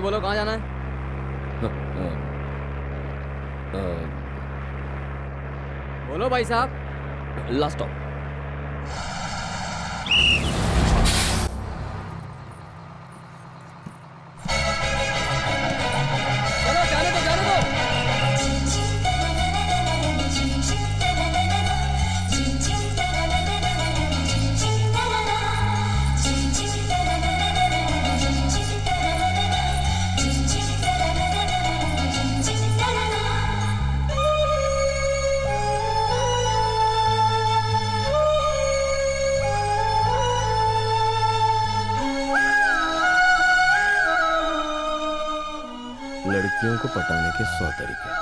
बोलो कहाँ जाना है? बोलो भाई साहब। Last stop. चलो जाने दो, जाने दो। लड़कियों को पटाने के 100 तरीके।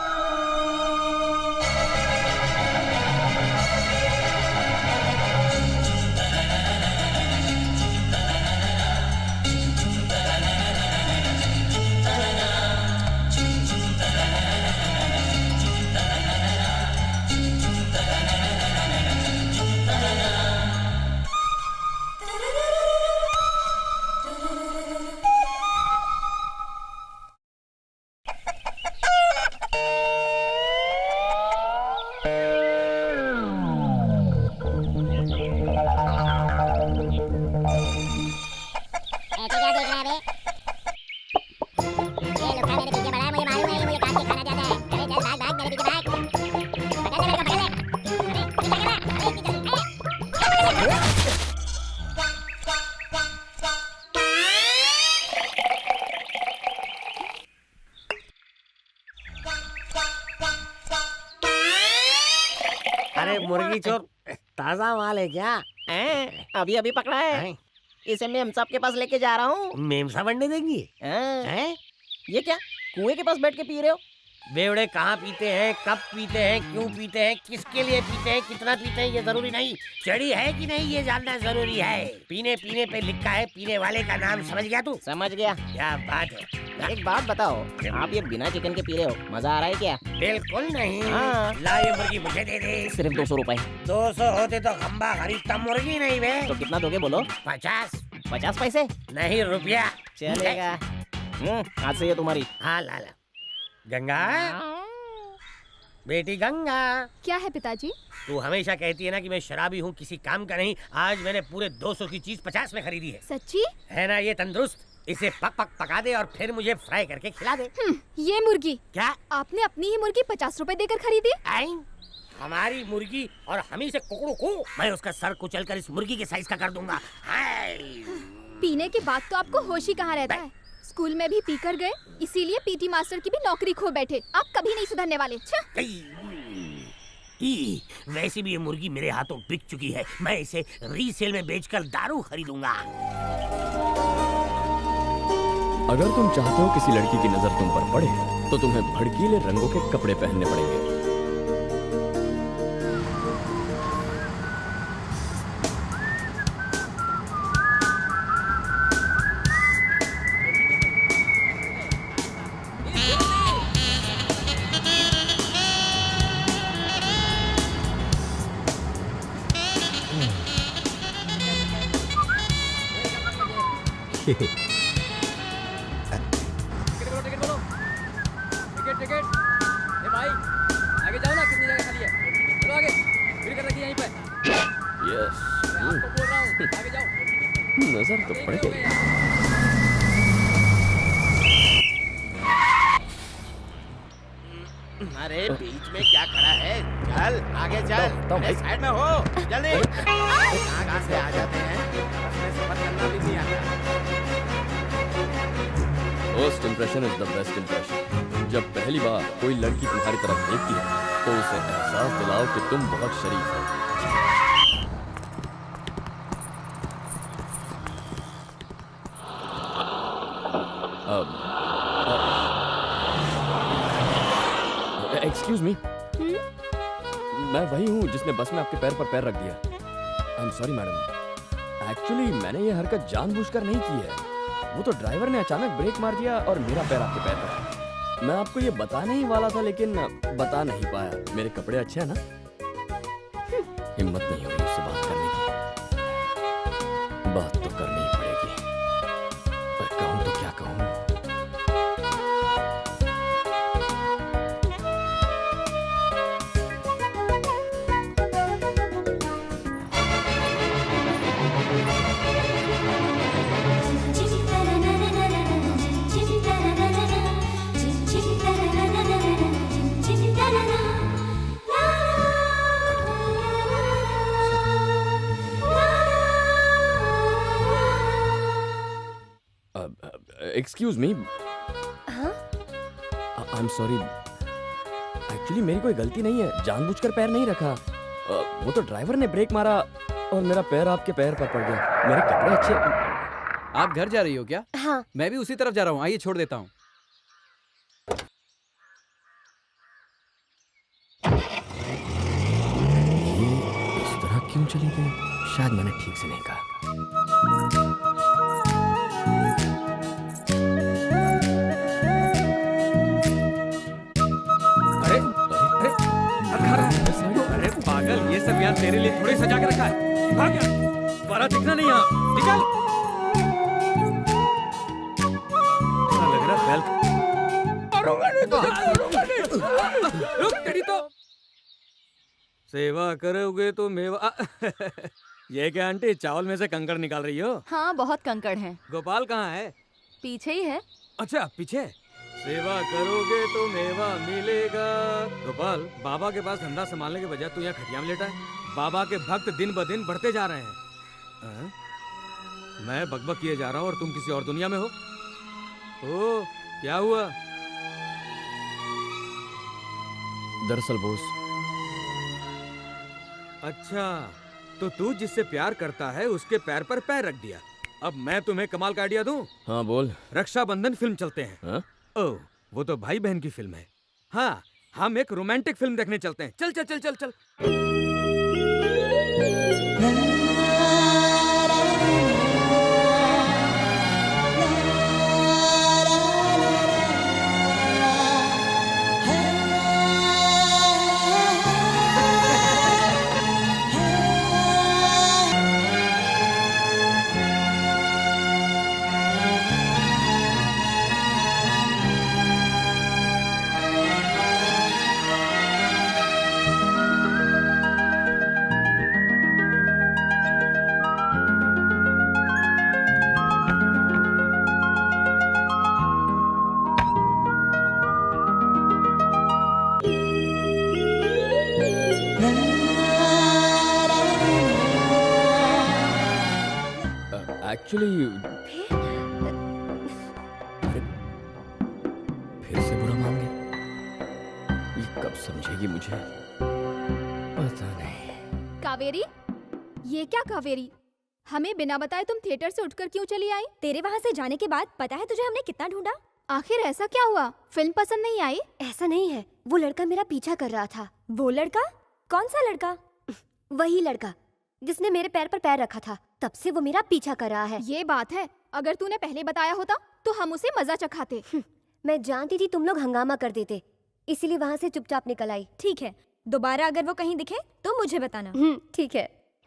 अरे मुर्गी चोर ताजा माल है क्या? अभी अभी पकड़ा है, इसे मेम साहब के पास लेके जा रहा हूँ। मेम साहब अंडे देंगी? ये क्या कुएं के पास बैठ के पी रहे हो? बेवड़े कहाँ पीते हैं, कब पीते हैं, क्यों पीते हैं, किसके लिए पीते हैं, कितना पीते हैं ये जरूरी नहीं, चढ़ी है कि नहीं ये जानना जरूरी है। पीने पीने पे लिखा है, पीने वाले का नाम समझ गया तू? समझ गया। क्या बात है। एक बात बताओ, आप ये बिना चिकन के पी रहे हो, मजा आ रहा है क्या? बिल्कुल नहीं। हाँ। ला ये मुर्गी मुझे दे दे। सिर्फ 200 रुपए। 200 होते तो खंबा खरीदता, मुर्गी नहीं बे। तो कितना दोगे बोलो? 50 पैसे? नहीं रुपया। चलेगा। आज से ये तुम्हारी। हाँ लाला। गंगा, बेटी गंगा। क्या है पिताजी? तू हमेशा कहती है ना कि मैं शराबी हूँ, किसी काम का नहीं। आज मैंने पूरे 200 की चीज 50 में खरीदी है। सच्ची? है ना ये तंदुरुस्त? इसे पका दे और फिर मुझे फ्राई करके खिला दे। ये मुर्गी क्या आपने अपनी ही मुर्गी 50 रुपए देकर खरीदी? हमारी मुर्गी और हम ही से कुकड़ों को मैं उसका सर कुचल कर इस मुर्गी के साइज का कर दूंगा। पीने के बाद तो आपको होश ही कहाँ रहता है। स्कूल में भी पी कर गए, इसीलिए पीटी मास्टर की भी नौकरी खो बैठे। आप कभी नहीं सुधरने वाले। वैसे भी ये मुर्गी मेरे हाथों बिक चुकी है, मैं इसे रीसेल में बेचकर दारू खरीदूंगा। अगर तुम चाहते हो किसी लड़की की नजर तुम पर पड़े तो तुम्हें भड़कीले रंगों के कपड़े पहनने पड़ेंगे। टिकट। ए भाई, आगे जाओ ना, कितनी जगह खाली है। चलो आगे, भीड़ कर रखी है यहीं पे। यस, आपको बोल रहा हूँ, आगे जाओ। नजर तो पड़ गई। अरे बीच में क्या खड़ा है? चल आगे चल। अरे साइड में हो, जल्दी। कहाँ से आ जाते हैं? अपने सफर करना भी नहीं आता। First impression is the best impression. जब पहली बार कोई लड़की तुम्हारी तरफ देखती है तो उसे एहसास दिलाओ कि तुम बहुत शरीफ हो। एक्सक्यूज मी, मैं वही हूँ जिसने बस में आपके पैर पर पैर रख दिया। I am sorry madam, actually मैंने ये हरकत जानबूझकर नहीं की है। वो तो ड्राइवर ने अचानक ब्रेक मार दिया और मेरा पैर आपके पैर पर आया। मैं आपको ये बताने ही वाला था लेकिन बता नहीं पाया। मेरे कपड़े अच्छे हैं ना? हिम्मत नहीं हो रही उससे बात करने की। बात तो करनी ही पड़ेगी। पर कहूँ तो क्या कहूँ? एक्सक्यूज मी, हाँ? आई एम सॉरी, एक्चुअली मेरी कोई गलती नहीं है, जानबूझकर पैर नहीं रखा। वो तो ड्राइवर ने ब्रेक मारा और मेरा पैर आपके पैर पर पड़ गया। मेरे कपड़े अच्छे। आप घर जा रही हो क्या? हाँ। मैं भी उसी तरफ जा रहा हूँ, आइए छोड़ देता हूँ। ये इस तरह क्यों चली गई? शायद मैंने ठीक से नहीं कहा। अरे पागल, ये सब यहाँ तेरे लिए थोड़ी सजा के रखा है। भाग यहाँ, दोबारा दिखना नहीं यहाँ, निकल। ऐसा लग रहा है रुक तेरी तो सेवा करोगे तो मेवा। ये क्या आंटी, चावल में से कंकड़ निकाल रही हो? हाँ, बहुत कंकड़ हैं। गोपाल कहाँ है? पीछे ही है। अच्छा पीछे। सेवा करोगे तो मेवा मिलेगा। गोपाल, बाबा के पास धंधा संभालने के बजाय तू यहाँ खटिया में लेटा है। बाबा के भक्त दिन ब दिन बढ़ते जा रहे हैं। मैं बकबक किए जा रहा हूँ और तुम किसी और दुनिया में हो। ओ, क्या हुआ? दरअसल बोस। अच्छा, तो तू जिससे प्यार करता है उसके पैर पर पैर रख दिया। अब मैं तुम्हें कमाल का आइडिया दूं? हाँ बोल। रक्षाबंधन फिल्म चलते हैं। हाँ? ओह, वो तो भाई बहन की फिल्म है। हाँ, हम एक रोमांटिक फिल्म देखने चलते हैं। चल चल चल चल चल। एक्चुअली फिर से बुरा मान गई। ये कब समझेगी मुझे पता नहीं। कावेरी, ये क्या कावेरी? हमें बिना बताए तुम थिएटर से उठकर क्यों चली आई? तेरे वहाँ से जाने के बाद पता है तुझे हमने कितना ढूंढा। आखिर ऐसा क्या हुआ? फिल्म पसंद नहीं आई? ऐसा नहीं है, वो लड़का मेरा पीछा कर रहा था। वो लड़का? कौन सा लड़का? वही लड़का जिसने मेरे पैर पर पैर रखा था। तब से वो मेरा पीछा कर रहा है। ये बात है, अगर तूने पहले बताया होता तो हम उसे मजा चखाते। मैं जानती थी तुम लोग हंगामा कर देते, इसीलिए वहाँ से चुपचाप निकल आई। ठीक है, दोबारा अगर वो कहीं दिखे तो मुझे बताना। ठीक है।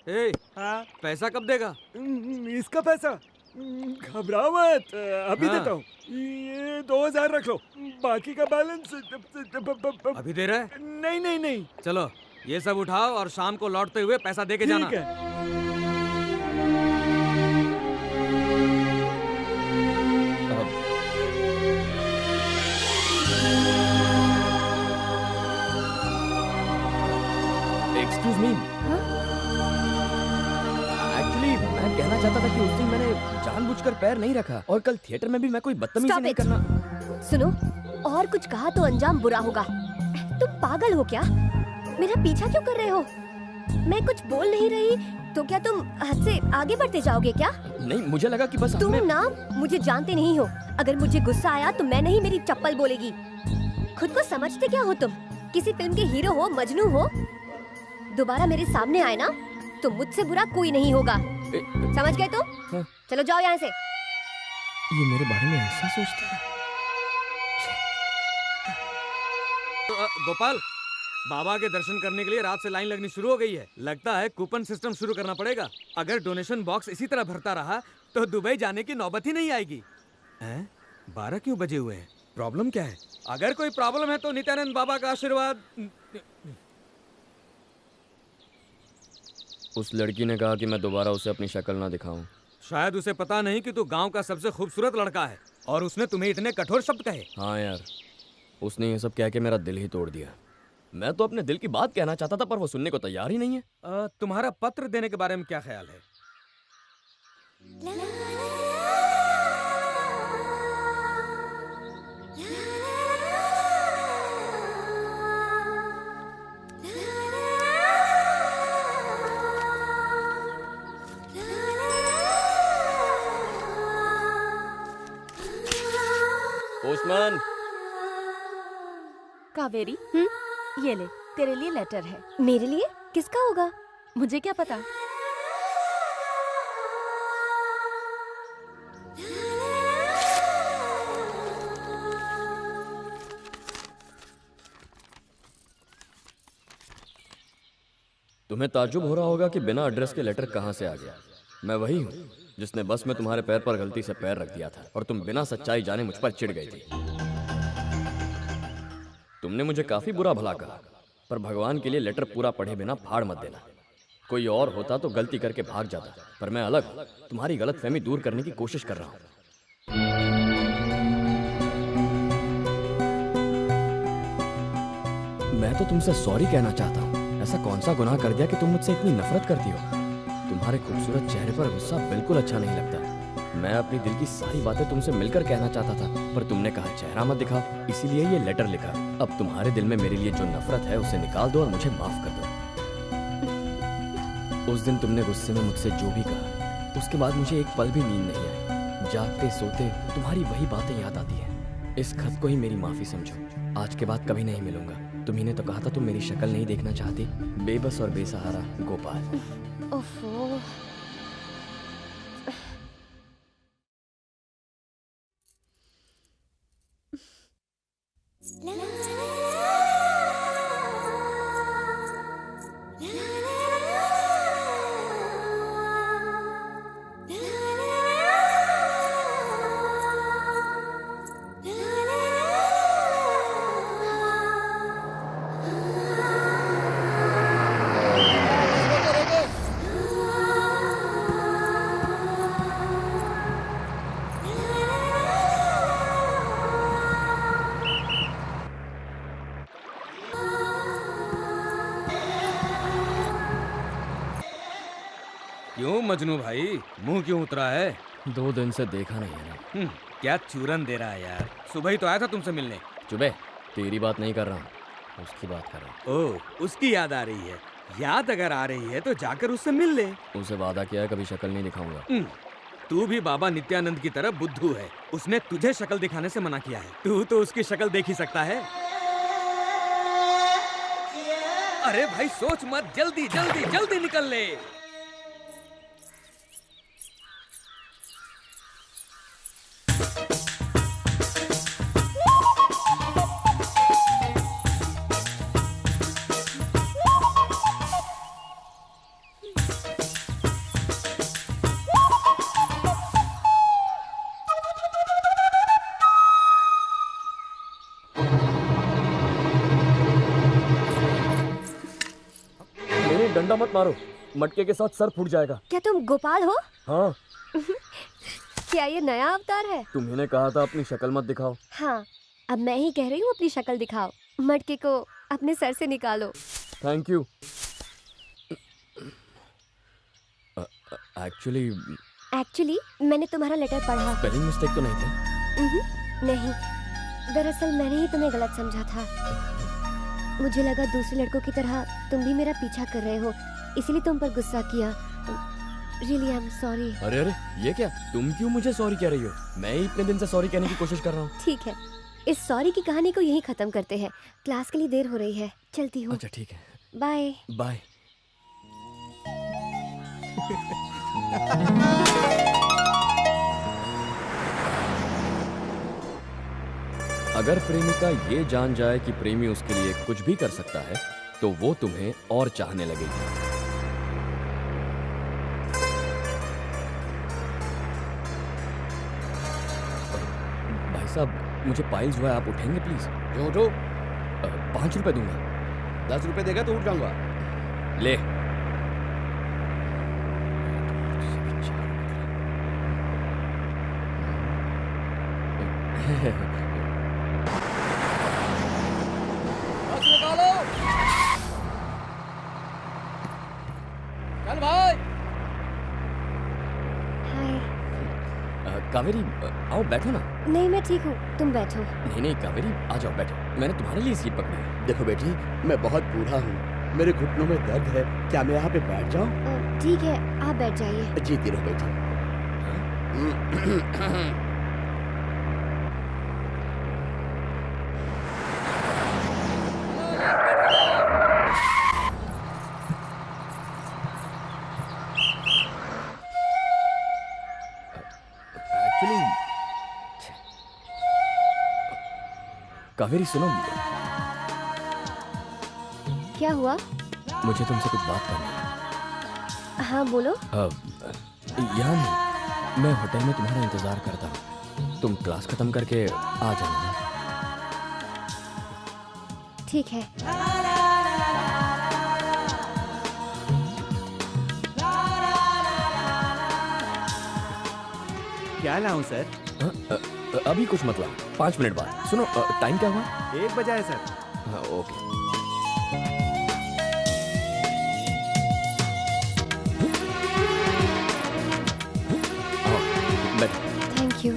ए, पैसा कब देगा? इसका पैसा घबराओ मत, अभी देता हूँ। ये 2000 रख लो, बाकी का बैलेंस अभी दे रहा है? नहीं नहीं नहीं। चलो ये सब उठाओ और शाम को लौटते हुए पैसा दे के जाना। ठीक है। एक्सक्यूज मी, एक्चुअली मैं कहना चाहता था कि उस दिन मैंने जानबूझकर पैर नहीं रखा और कल थिएटर में भी मैं कोई बदतमीजी नहीं करना। सुनो, और कुछ कहा तो अंजाम बुरा होगा। तुम पागल हो क्या? मेरा पीछा क्यों कर रहे हो? मैं कुछ बोल नहीं रही तो क्या तुम हद से आगे बढ़ते जाओगे क्या? नहीं, मुझे लगा कि बस तुम ना मुझे जानते नहीं हो। अगर मुझे गुस्सा आया तो मैं नहीं, मेरी चप्पल बोलेगी। खुद को समझते क्या हो तुम? किसी फिल्म के हीरो हो, मजनू हो। दोबारा मेरे सामने आए ना तो मुझसे बुरा कोई नहीं होगा। समझ गए तो? हाँ। चलो जाओ यहाँ से। ये मेरे बारे में ऐसा सोचता है। गोपाल, बाबा के दर्शन करने के लिए रात से लाइन लगनी शुरू हो गई है। लगता है कूपन सिस्टम शुरू करना पड़ेगा। अगर डोनेशन बॉक्स इसी तरह भरता रहा तो दुबई जाने की नौबत ही नहीं आएगी। 12 क्यों बजे हुए हैं? प्रॉब्लम क्या है? अगर कोई प्रॉब्लम है तो नित्यानंद बाबा का आशीर्वाद। उस लड़की ने कहा कि मैं दोबारा उसे अपनी शक्ल ना दिखाऊं। शायद उसे पता नहीं कि तू गांव का सबसे खूबसूरत लड़का है और उसने तुम्हें इतने कठोर शब्द कहे। हाँ यार, उसने ये सब कह के मेरा दिल ही तोड़ दिया। मैं तो अपने दिल की बात कहना चाहता था पर वो सुनने को तैयार ही नहीं है। तुम्हारा पत्र देने के बारे में क्या ख्याल है? पोस्टमैन। कावेरी, ये ले, तेरे लिए लेटर है। मेरे लिए? किसका होगा? मुझे क्या पता। तुम्हें ताज्जुब हो रहा होगा कि बिना एड्रेस के लेटर कहां से आ गया। मैं वही हूं जिसने बस में तुम्हारे पैर पर गलती से पैर रख दिया था और तुम बिना सच्चाई जाने मुझ पर चिढ़ गई थी। तुमने मुझे काफी बुरा भला कहा, पर भगवान के लिए लेटर पूरा पढ़े बिना फाड़ मत देना। कोई और होता तो गलती करके भाग जाता, पर मैं अलग तुम्हारी गलतफहमी दूर करने की कोशिश कर रहा हूं। मैं तो तुमसे सॉरी कहना चाहता हूं। ऐसा कौन सा गुनाह कर दिया कि तुम मुझसे इतनी नफरत करती हो? तुम्हारे खूबसूरत चेहरे पर गुस्सा बिल्कुल अच्छा नहीं लगता। मैं अपनी दिल की सारी बातें तुमसे मिलकर कहना चाहता था, पर तुमने कहा चेहरा मत दिखाओ, इसीलिए ये लेटर लिखा। अब तुम्हारे दिल में मेरे लिए जो नफरत है उसे निकाल दो और मुझे माफ कर दो। उस दिन तुमने गुस्से में मुझसे जो भी कहा, उसके बाद मुझे एक पल भी नींद नहीं आई। जागते सोते तुम्हारी वही बातें याद आती हैं। इस खत को ही मेरी माफी समझो। आज के बाद कभी नहीं मिलूंगा। तुम्ही ने तो कहा था तुम मेरी शक्ल नहीं देखना चाहती। बेबस और बेसहारा गोपाल। ओफो। क्यों मजनू भाई, मुंह क्यों उतरा है? 2 दिन से देखा नहीं है ना। क्या चूरन दे रहा है यार। सुबह ही तो आया था तुमसे मिलने। चुबे, तेरी बात नहीं कर रहा हूँ, उसकी बात कर रहा हूँ। ओह, उसकी याद आ रही है। याद अगर आ रही है तो जाकर उससे मिल ले। उसे वादा किया है कभी शक्ल नहीं दिखाऊंगा। तू भी बाबा नित्यानंद की तरह बुद्धू है। उसने तुझे शक्ल दिखाने से मना किया है। तू तो उसकी शक्ल देख ही सकता है। अरे भाई सोच मत, जल्दी जल्दी जल्दी निकल ले। डंडा मत मारो, मटके के साथ सर फूट जाएगा। क्या तुम गोपाल हो? हाँ। क्या ये नया अवतार है? तुम्ही कहा था अपनी शक्ल मत दिखाओ। हाँ, अब मैं ही कह रही हूँ अपनी शक्ल दिखाओ। मटके को अपने सर से निकालो। Thank you. एक्चुअली मैंने तुम्हारा लेटर पढ़ा। स्पेलिंग मिस्टेक तो नहीं थे? नहीं, दरअसल मैंने ही तुम्हें गलत समझा था। मुझे लगा दूसरे लड़कों की तरह तुम भी मेरा पीछा कर रहे हो, इसलिए तुम पर गुस्सा किया। Really I am sorry. अरे अरे, ये क्या? तुम क्यों मुझे सॉरी कह रही हो? मैं ही इतने दिन से सॉरी कहने की कोशिश कर रहा हूँ। ठीक है, इस सॉरी की कहानी को यहीं खत्म करते हैं। क्लास के लिए देर हो रही है, चलती हूँ। अच्छा ठीक है, बाय बाय। अगर प्रेमिका ये जान जाए कि प्रेमी उसके लिए कुछ भी कर सकता है, तो वो तुम्हें और चाहने लगेगी। भाई साहब, मुझे पाइल जो है आप उठेंगे प्लीज? जो उठो। 5 रुपए दूंगा। 10 रुपए देगा तो उठ जाऊंगा। ले। चल भाई। हाय। कावेरी, आओ बैठो ना। नहीं, मैं ठीक हूँ, तुम बैठो। नहीं कावेरी, आ जाओ बैठो। मैंने तुम्हारे लिए सीट पकड़ी है। देखो बेटी, मैं बहुत बूढ़ा हूँ, मेरे घुटनों में दर्द है, क्या मैं यहाँ पे बैठ जाऊँ? ठीक है, आप बैठ जाइए। जीती रहो बेटी। एक्चुअली कावेरी सुनो, क्या हुआ? मुझे तुमसे कुछ बात करनी है। हाँ बोलो। यहाँ नहीं, मैं होटल में तुम्हारा इंतजार करता हूँ। तुम क्लास खत्म करके आ जाना। ठीक है। क्या लाऊं सर? अभी कुछ मतलब 5 मिनट बाद। सुनो, टाइम क्या हुआ? 1 बजा है सर। हाँ, ओके। Thank you.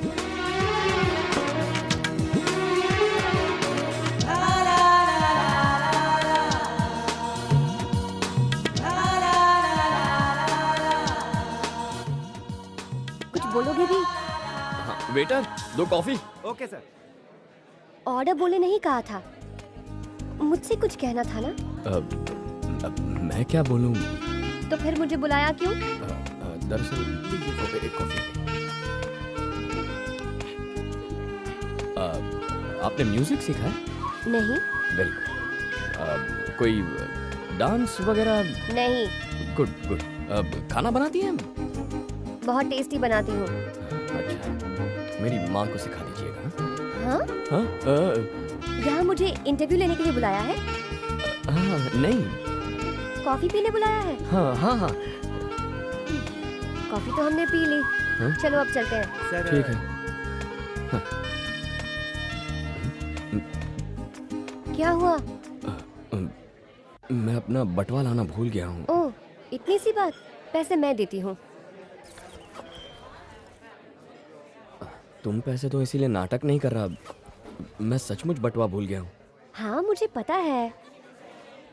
कुछ बोलोगे भी? हाँ, waiter 2 coffee. Okay sir. Order बोले नहीं कहा था, मुझसे कुछ कहना था ना? मैं क्या बोलूं? तो फिर मुझे बुलाया क्यों? दरअसल एक कॉफी। आपने म्यूजिक सीखा है? नहीं। Very good. कोई डांस वगैरह? नहीं। Good good. खाना बनाती हैं? बहुत टेस्टी बनाती हूँ। अच्छा, मेरी माँ को सिखा दीजिएगा। हाँ? हाँ? यहाँ मुझे इंटरव्यू लेने के लिए बुलाया है? नहीं। कॉफी पीने बुलाया है? हाँ हाँ हाँ। कॉफी तो हमने पी ली। हाँ? चलो अब चलते हैं। ठीक है। हाँ। क्या हुआ? मैं अपना बटवा लाना भूल गया हूँ। ओह, इतनी सी बात। पैसे मैं देती हूँ। तुम पैसे तो इसीलिए नाटक नहीं कर रहा। मैं सचमुच बटवा भूल गया हूँ। हाँ मुझे पता है।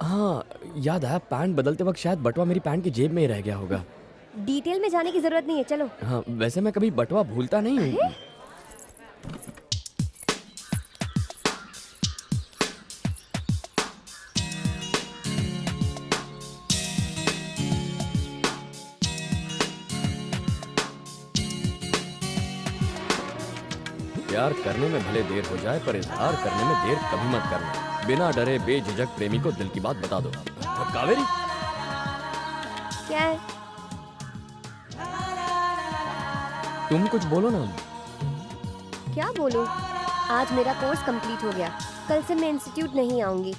हाँ याद आया, पैंट बदलते वक्त शायद बटवा मेरी पैंट की जेब में ही रह गया होगा। डिटेल में जाने की जरूरत नहीं है, चलो। हाँ वैसे मैं कभी बटवा भूलता नहीं हूँ। प्यार करने में भले देर हो जाए, पर इजहार करने में देर कभी मत करना। बिना डरे बेझिझक प्रेमी को दिल की बात बता दो। कावेरी, क्या है? तुम कुछ बोलो ना। क्या बोलूं? आज मेरा कोर्स कंप्लीट हो गया। कल से मैं इंस्टीट्यूट नहीं आऊंगी।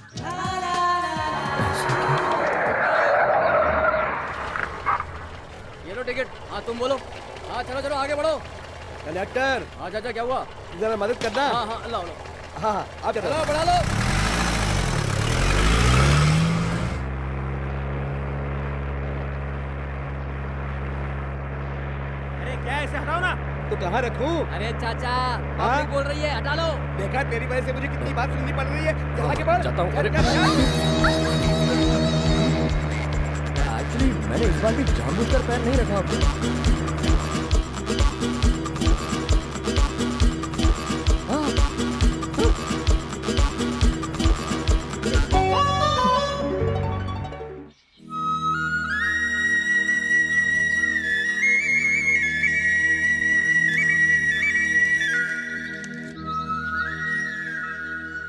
ये लो टिकट। हाँ तुम बोलो। हाँ चलो चलो आगे बढ़ो। कंडक्टर। हाँ चाचा क्या हुआ? जरा मदद करना। हाँ हाँ लो लो। हाँ हाँ आप चलो बढ़ा लो। अरे क्या ऐसे हटाओ ना। तो कहाँ रखूं? अरे चाचा पब्लिक बोल रही है, हटा लो। देखा तेरी वजह से मुझे कितनी बात सुननी पड़ रही है। चल आगे बढ़। जाता हूँ। एक्चुअली मैंने इस बार भी जानबूझकर पैर नहीं रखा।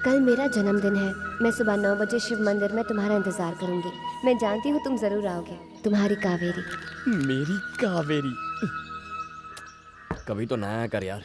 कल मेरा जन्मदिन है। मैं सुबह 9 बजे शिव मंदिर में तुम्हारा इंतजार करूंगी। मैं जानती हूँ तुम जरूर आओगे। तुम्हारी कावेरी। मेरी कावेरी। कभी तो नया कर यार।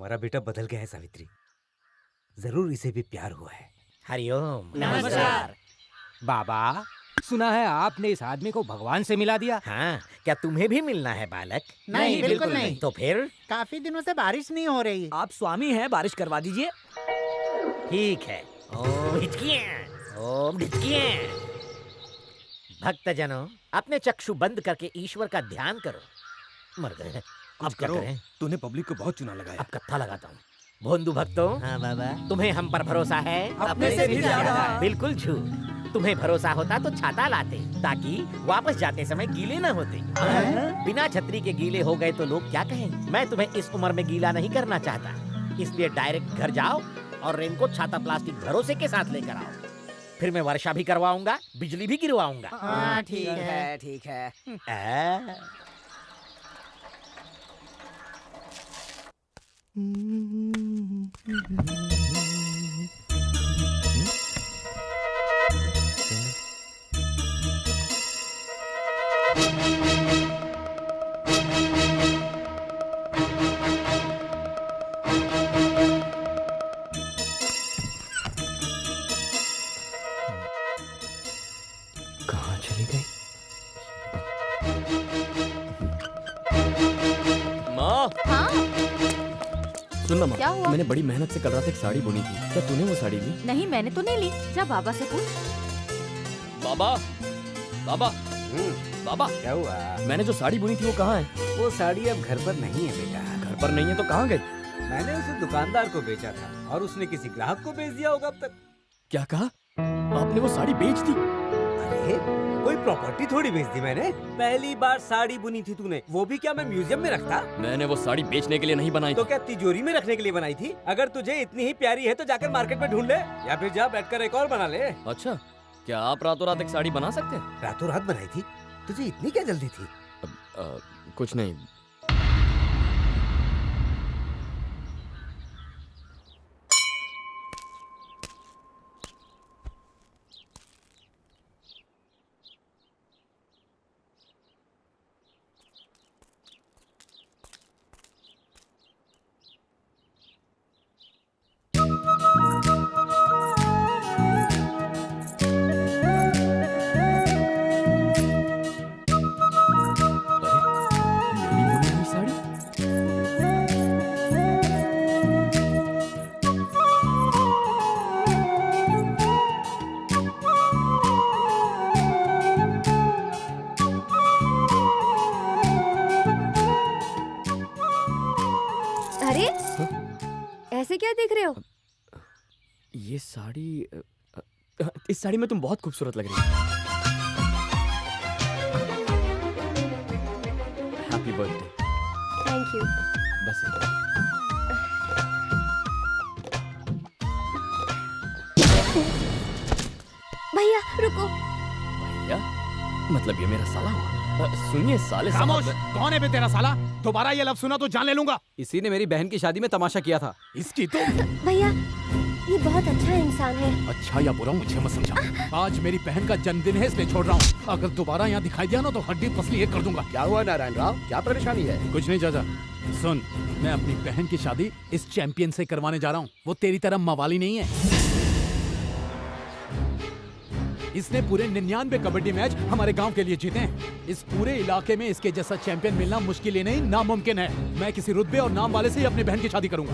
हमारा बेटा बदल गया है सावित्री, जरूर इसे भी प्यार हुआ है। हरिओम। नमस्कार। बाबा, सुना है आपने इस आदमी को भगवान से मिला दिया। हाँ, क्या तुम्हें भी मिलना है बालक? नहीं, बिल्कुल नहीं। तो फिर? काफी दिनों से बारिश नहीं हो रही। आप स्वामी हैं, बारिश करवा दीजिए। ठीक है। ओम हिचकियां, ओम हिचकियां। भक्तजनों, अपने चक्षु बंद करके ईश्वर का ध्यान करो। मर गए। अब क्या करें? तूने पब्लिक को बहुत चुना लगाया। अब कत्था लगाता हूँ। भोंदू भक्तों, हाँ बाबा, तुम्हें हम पर भरोसा है? अपने से भी ज्यादा। बिल्कुल झूठ। तुम्हें भरोसा होता तो छाता लाते, ताकि वापस जाते समय गीले न होते। बिना छतरी के गीले हो गए तो लोग क्या कहेंगे? मैं तुम्हें इस उम्र में गीला नहीं करना चाहता, इसलिए डायरेक्ट घर जाओ और रेनकोट छाता प्लास्टिक भरोसे के साथ लेकर आओ। फिर मैं वर्षा भी करवाऊंगा, बिजली भी गिरवाऊंगा। हाँ, ठीक है, ठीक है। कहाँ चली गई? माँ, हाँ, सुन ना माँ, क्या हुआ? मैंने बड़ी मेहनत से कल रात एक साड़ी बुनी थी। क्या तूने वो साड़ी ली? नहीं मैंने तो नहीं ली। जा बाबा से पूछ। बाबा, बाबा, बाबा, क्या हुआ? मैंने जो साड़ी बुनी थी वो कहाँ है? वो साड़ी अब घर पर नहीं है बेटा। घर पर नहीं है तो कहाँ गई? मैंने उसे दुकानदार को बेचा था और उसने किसी ग्राहक को बेच दिया होगा अब तक। क्या कहा? आपने वो साड़ी बेच दी? अरे कोई प्रॉपर्टी थोड़ी बेच दी मैंने। पहली बार साड़ी बुनी थी तूने, वो भी क्या मैं म्यूजियम में रखता? मैंने वो साड़ी बेचने के लिए नहीं बनाई तो थी। क्या तिजोरी में रखने के लिए बनाई थी? अगर तुझे इतनी ही प्यारी है तो जाकर मार्केट में ढूंढ ले, या फिर जा बैठकर एक और बना ले। अच्छा, क्या आप रातों रात एक साड़ी बना सकते हैं? रातों रात बनाई थी? तुझे इतनी क्या जल्दी थी? कुछ नहीं। मेरी बुनी हुई साड़ी? अरे ऐसे क्या देख रहे हो? ये साड़ी इस साड़ी में तुम बहुत खूबसूरत लग रही हो। Happy birthday. Thank you. बस इतना। भैया रुको। भैया, मतलब ये मेरा साला हुआ? सुनिए साले खामोश, साहब। कौन है बे तेरा साला? दोबारा ये लफ्ज सुना तो जान ले लूंगा। इसी ने मेरी बहन की शादी में तमाशा किया था। इसकी तो भैया ये बहुत अच्छा इंसान है। अच्छा या बुरा मुझे मत समझा। आज मेरी बहन का जन्मदिन है इसलिए छोड़ रहा हूँ। अगर दोबारा यहाँ दिखाई दिया ना तो हड्डी पसली एक कर दूंगा। क्या हुआ नारायण राव, क्या परेशानी है? कुछ नहीं चाचा। सुन, मैं अपनी बहन की शादी इस चैंपियन से करवाने जा रहा हूँ। वो तेरी तरह मवाली नहीं है। इसने पूरे 99 कबड्डी मैच हमारे गांव के लिए जीते हैं। इस पूरे इलाके में इसके जैसा चैंपियन मिलना मुश्किल ही नहीं नामुमकिन है। मैं किसी रुतबे और नाम वाले से ही अपनी बहन की शादी करूंगा।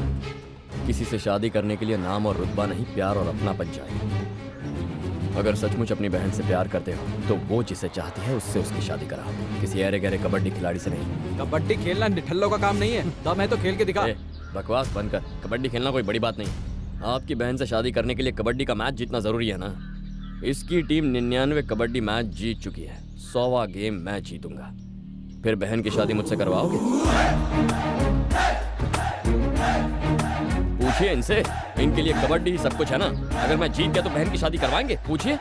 किसी से शादी करने के लिए नाम और रुतबा नहीं, प्यार और अपनापन चाहिए। अगर सचमुच अपनी बहन से प्यार करते हो तो वो जिसे चाहती है उससे उसकी शादी कराओ, किसी अरे गहरे कबड्डी खिलाड़ी से नहीं। कबड्डी खेलना निठल्लों का काम नहीं है। दम है तो खेल के दिखा। बकवास बंद कर। कबड्डी खेलना कोई बड़ी बात नहीं। आपकी बहन से शादी करने के लिए कबड्डी का मैच जीतना जरूरी है ना। इसकी टीम 99 कबड्डी मैच जीत चुकी है। 100वां गेम मैं जीतूंगा। फिर बहन की शादी मुझसे करवाओगे? पूछिए इनसे, इनके लिए कबड्डी ही सब कुछ है ना। अगर मैं जीत गया तो बहन की शादी करवाएंगे? पूछिए।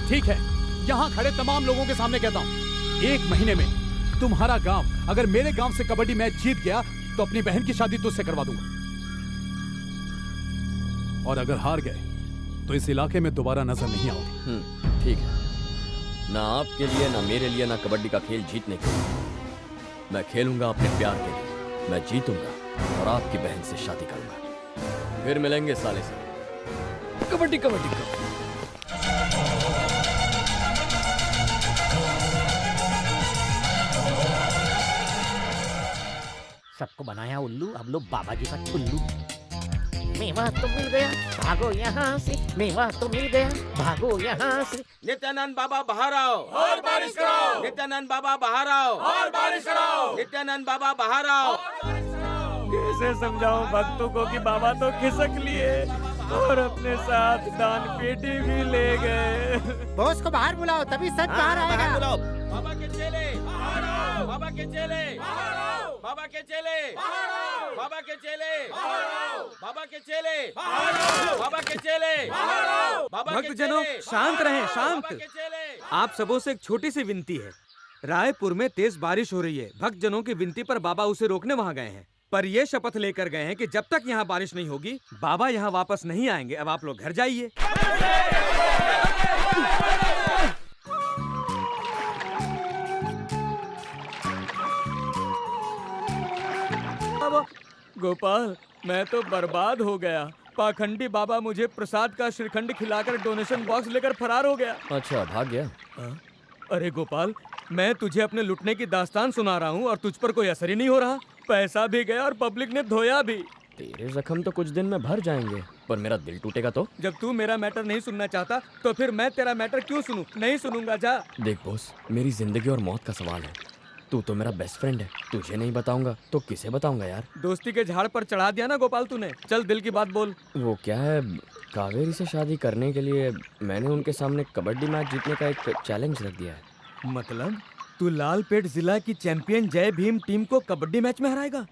ठीक है, यहाँ खड़े तमाम लोगों के सामने कहता हूँ, 1 महीने में तुम्हारा गांव अगर मेरे गांव से कबड्डी मैच जीत गया तो अपनी बहन की शादी तुझसे करवा दूंगा। और अगर हार गए तो इस इलाके में दोबारा नजर नहीं आओगे। ठीक है। ना आपके लिए, ना मेरे लिए, ना कबड्डी का खेल जीतने के लिए। मैं खेलूंगा अपने प्यार के लिए, मैं जीतूंगा और आपकी बहन से शादी करूंगा। फिर मिलेंगे साले से। कबड्डी कबड्डी कबड्डी। सबको बनाया उल्लू, अब लो बाबा जी का उल्लू। मेवा तो मिल गया, भागो यहाँ से। मेवा तो मिल गया, भागो यहाँ से। नित्यानंद बाबा बाहर आओ और बारिश कराओ। नित्यानंद बाबा बाहर आओ और बारिश कराओ। नित्यानंद बाबा बाहर आओ। कैसे समझाऊं भक्तों को कि बाबा तो खिसक लिए और अपने साथ दान पेटी भी ले गए। बॉस को बाहर बुलाओ, तभी सच बाहर आएगा। बुलाओ। बाबा के चेले बाहर आओ। बाबा के चेले बाहर आओ। बाबा के चेले बाहर आओ। बाबा के चेले बाहर आओ। बाबा के चेले बाहर आओ। बाबा के चेले बाहर आओ। बाबा के भक्तजनों शांत रहें, शांत। आप सबों से एक छोटी सी विनती है। रायपुर में तेज बारिश हो रही है। भक्तजनों की विनती पर बाबा उसे रोकने वहाँ गए हैं, पर ये शपथ लेकर गए हैं कि जब तक यहाँ बारिश नहीं होगी बाबा यहाँ वापस नहीं आएंगे। अब आप लोग घर जाइए। गोपाल, मैं तो बर्बाद हो गया। पाखंडी बाबा मुझे प्रसाद का श्रीखंड खिलाकर डोनेशन बॉक्स लेकर फरार हो गया। अच्छा, भाग गया। अरे गोपाल, मैं तुझे अपने लुटने की दास्तान सुना रहा हूँ और तुझ पर कोई असर ही नहीं हो रहा। पैसा भी गया और पब्लिक ने धोया भी। तेरे जख्म तो कुछ दिन में भर जाएंगे, पर मेरा दिल टूटेगा तो? जब तू मेरा मैटर नहीं सुनना चाहता तो फिर मैं तेरा मैटर क्यों सुनूं? नहीं सुनूंगा, जा। देख बॉस, मेरी जिंदगी और मौत का सवाल है। तू तो मेरा बेस्ट फ्रेंड है, तुझे नहीं बताऊंगा तो किसे बताऊंगा यार? दोस्ती के झाड़ पर चढ़ा दिया ना गोपाल तूने। चल दिल की बात बोल। वो क्या है, कावेरी से शादी करने के लिए मैंने उनके सामने कबड्डी मैच जीतने का एक चैलेंज रख दिया है। मतलब तू लालपेट जिला की चैंपियन जय भीम टीम को कबड्डी मैच में हराएगा?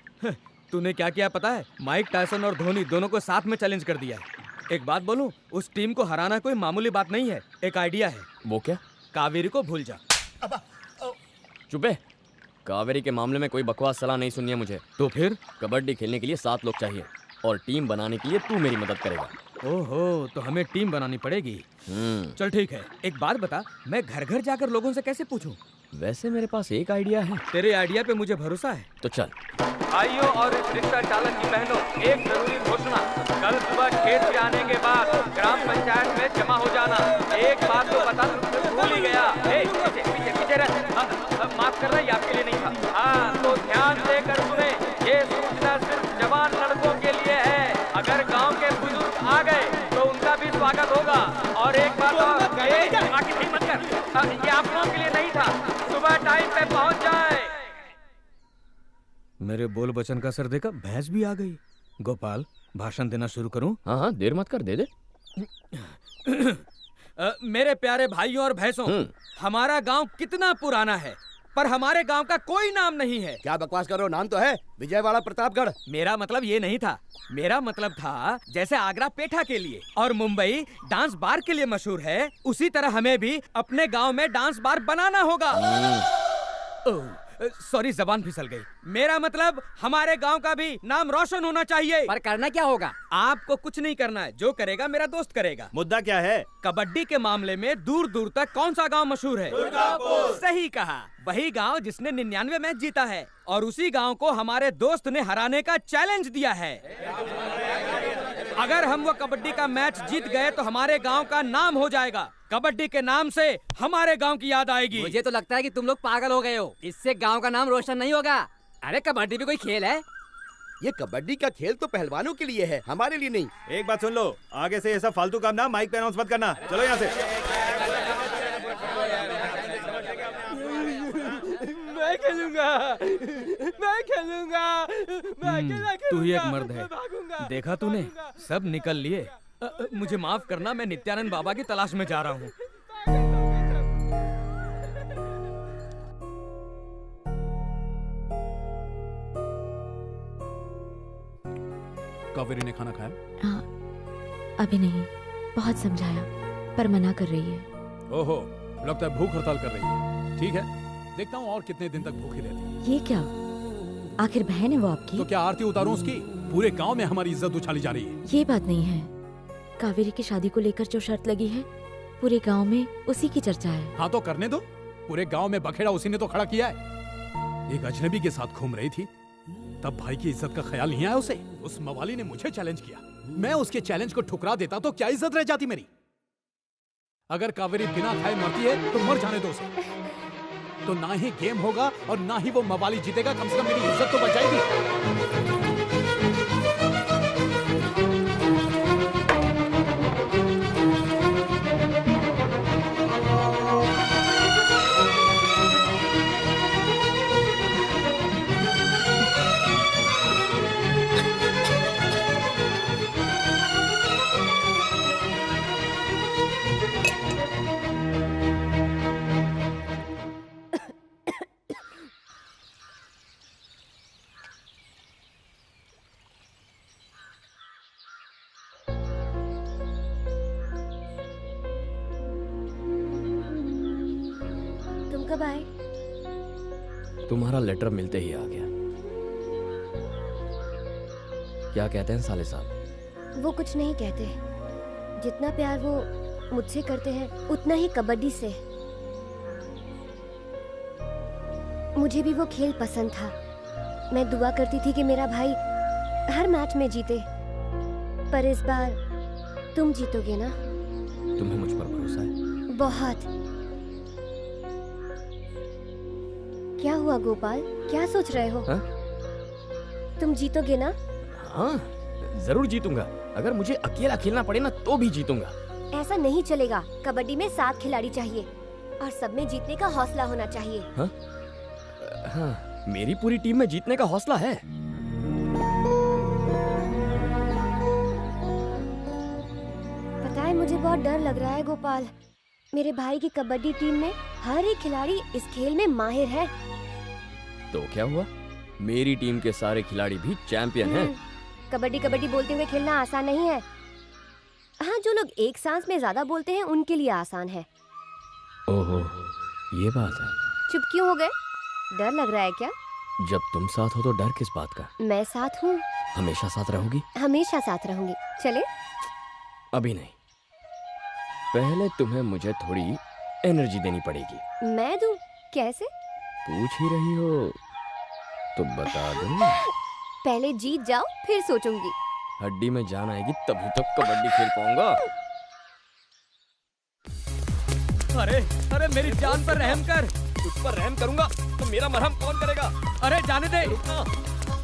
तूने क्या किया पता है? माइक टायसन और धोनी दोनों को साथ में चैलेंज कर दिया है। एक बात बोलूं, उस टीम को हराना कोई मामूली बात नहीं है। एक आइडिया है। वो क्या? कावेरी को भूल जा। चुपे, कावेरी के मामले में कोई बकवास सलाह नहीं सुननी है मुझे। तो फिर कबड्डी खेलने के लिए 7 लोग चाहिए और टीम बनाने के लिए तू मेरी मदद करेगा। ओहो, तो हमें टीम बनानी पड़ेगी। चल ठीक है, एक बात बता, मैं घर घर जाकर लोगों से कैसे पूछूं? वैसे मेरे पास एक आइडिया है। तेरे आइडिया पे मुझे भरोसा है। तो चल। भाइयों और रिक्शा चालक की बहनों, एक जरूरी घोषणा। कल सुबह खेत से आने के बाद ग्राम पंचायत में जमा हो जाना। एक बात तो बता भूल ही गया। पीछे पीछे पीछे रह। माफ करना, ये आपके लिए नहीं था। हाँ, तो ध्यान देकर सुने, ये सूचना सिर्फ जवान लड़कों के लिए है। अगर गांव के बुजुर्ग आ गए तो उनका भी स्वागत होगा। और एक बात और, मत कर, ये आप लोगों के लिए नहीं था। सुबह टाइम पे पहुंच जाए। मेरे बोल बचन का सर देखा, भैंस भी आ गई। गोपाल, भाषण देना शुरू करूं? हाँ हाँ, देर मत कर, दे दे। मेरे प्यारे भाइयों और भैंसों, हमारा गांव कितना पुराना है, पर हमारे गांव का कोई नाम नहीं है। क्या बकवास कर रहे हो? नाम तो है, विजयवाड़ा प्रतापगढ़। मेरा मतलब ये नहीं था। मेरा मतलब था जैसे आगरा पेठा के लिए और मुंबई डांस बार के लिए मशहूर है, उसी तरह हमें भी अपने गांव में डांस बार बनाना होगा। सॉरी, जबान फिसल गई। मेरा मतलब हमारे गांव का भी नाम रोशन होना चाहिए। पर करना क्या होगा? आपको कुछ नहीं करना है, जो करेगा मेरा दोस्त करेगा। मुद्दा क्या है? कबड्डी के मामले में दूर दूर तक कौन सा गांव मशहूर है? दुर्गापुर। सही कहा, वही गांव जिसने 99 मैच जीता है और उसी गांव को हमारे दोस्त ने हराने का चैलेंज दिया है। अगर हम वो कबड्डी का मैच जीत गए तो हमारे गांव का नाम हो जाएगा। कबड्डी के नाम से हमारे गांव की याद आएगी। मुझे तो लगता है कि तुम लोग पागल हो गए हो। इससे गांव का नाम रोशन नहीं होगा। अरे कबड्डी भी कोई खेल है? ये कबड्डी का खेल तो पहलवानों के लिए है, हमारे लिए नहीं। एक बात सुन लो, आगे से ये सब फालतू काम ना माइक पे अनाउंस मत करना। चलो यहाँ से। मैं खेलूंगा, मैं खेलूंगा, मैं अकेला खेलूंगा। तू ही एक मर्द है, देखा तूने, सब निकल लिए। मुझे माफ करना, मैं नित्यानंद बाबा की तलाश में जा रहा हूँ। कावेरी ने खाना खाया? हाँ, अभी नहीं, बहुत समझाया पर मना कर रही है। ओहो, लगता है भूख हड़ताल कर रही है। ठीक है, देखता हूँ और कितने दिन तक भूखी रहती है। ये क्या, आखिर बहन है वो आपकी? तो क्या आरती उतारूं उसकी? पूरे गांव में हमारी इज्जत उछाली जा रही है। ये बात नहीं है, कावेरी की शादी को लेकर जो शर्त लगी है पूरे गांव में उसी की चर्चा है। हाँ तो करने दो, पूरे गांव में बखेड़ा उसी ने तो खड़ा किया है। एक अजनबी के साथ घूम रही थी, तब भाई की इज्जत का ख्याल नहीं आया उसे। उस मवाली ने मुझे चैलेंज किया, मैं उसके चैलेंज को ठुकरा देता तो क्या इज्जत रह जाती मेरी। अगर कावेरी बिना खाए मरती है तो मर जाने दो उसे। तो ना ही गेम होगा और ना ही वो मवाली जीतेगा, कम से कम मेरी इज्जत तो बचाएगी। तुम कब आए? तुम्हारा लेटर मिलते ही आ गया। क्या कहते हैं साले साहब? वो कुछ नहीं कहते। जितना प्यार वो मुझसे करते हैं उतना ही कबड्डी से। मुझे भी वो खेल पसंद था। मैं दुआ करती थी कि मेरा भाई हर मैच में जीते, पर इस बार तुम जीतोगे ना? तुम्हें मुझ पर भरोसा है? बहुत। क्या हुआ गोपाल, क्या सोच रहे हो? हा? तुम जीतोगे ना? हाँ जरूर जीतूंगा। अगर मुझे अकेला खेलना पड़े ना तो भी जीतूंगा। ऐसा नहीं चलेगा। कबड्डी में 7 खिलाड़ी चाहिए और सब में जीतने का हौसला होना चाहिए। हाँ? हाँ, मेरी पूरी टीम में जीतने का हौसला है। पता है मुझे बहुत डर लग रहा है गोपाल। मेरे भाई की कबड्डी टीम में हर एक खिलाड़ी इस खेल में माहिर है। तो क्या हुआ, मेरी टीम के सारे खिलाड़ी भी चैंपियन हैं। कबड्डी कबड्डी बोलते हुए खेलना आसान नहीं है। हाँ, जो लोग एक सांस में ज्यादा बोलते हैं उनके लिए आसान है। ओहो, ये बात है। चुप क्यों हो गए? डर लग रहा है क्या? जब तुम साथ हो तो डर किस बात का? मैं साथ हूँ। हमेशा साथ रहोगी? हमेशा साथ रहूंगी। चले? अभी नहीं, पहले तुम्हें मुझे थोड़ी एनर्जी देनी पड़ेगी। मैं दूं? कैसे? पूछ ही रही हो तो बता दूं। पहले जीत जाओ फिर सोचूंगी। हड्डी में जान आएगी तभी तो कबड्डी खेल पाऊंगा। अरे अरे मेरी जान पर रहम कर। तुझ पर रहम करूंगा तो मेरा मरहम कौन करेगा? अरे जाने दे।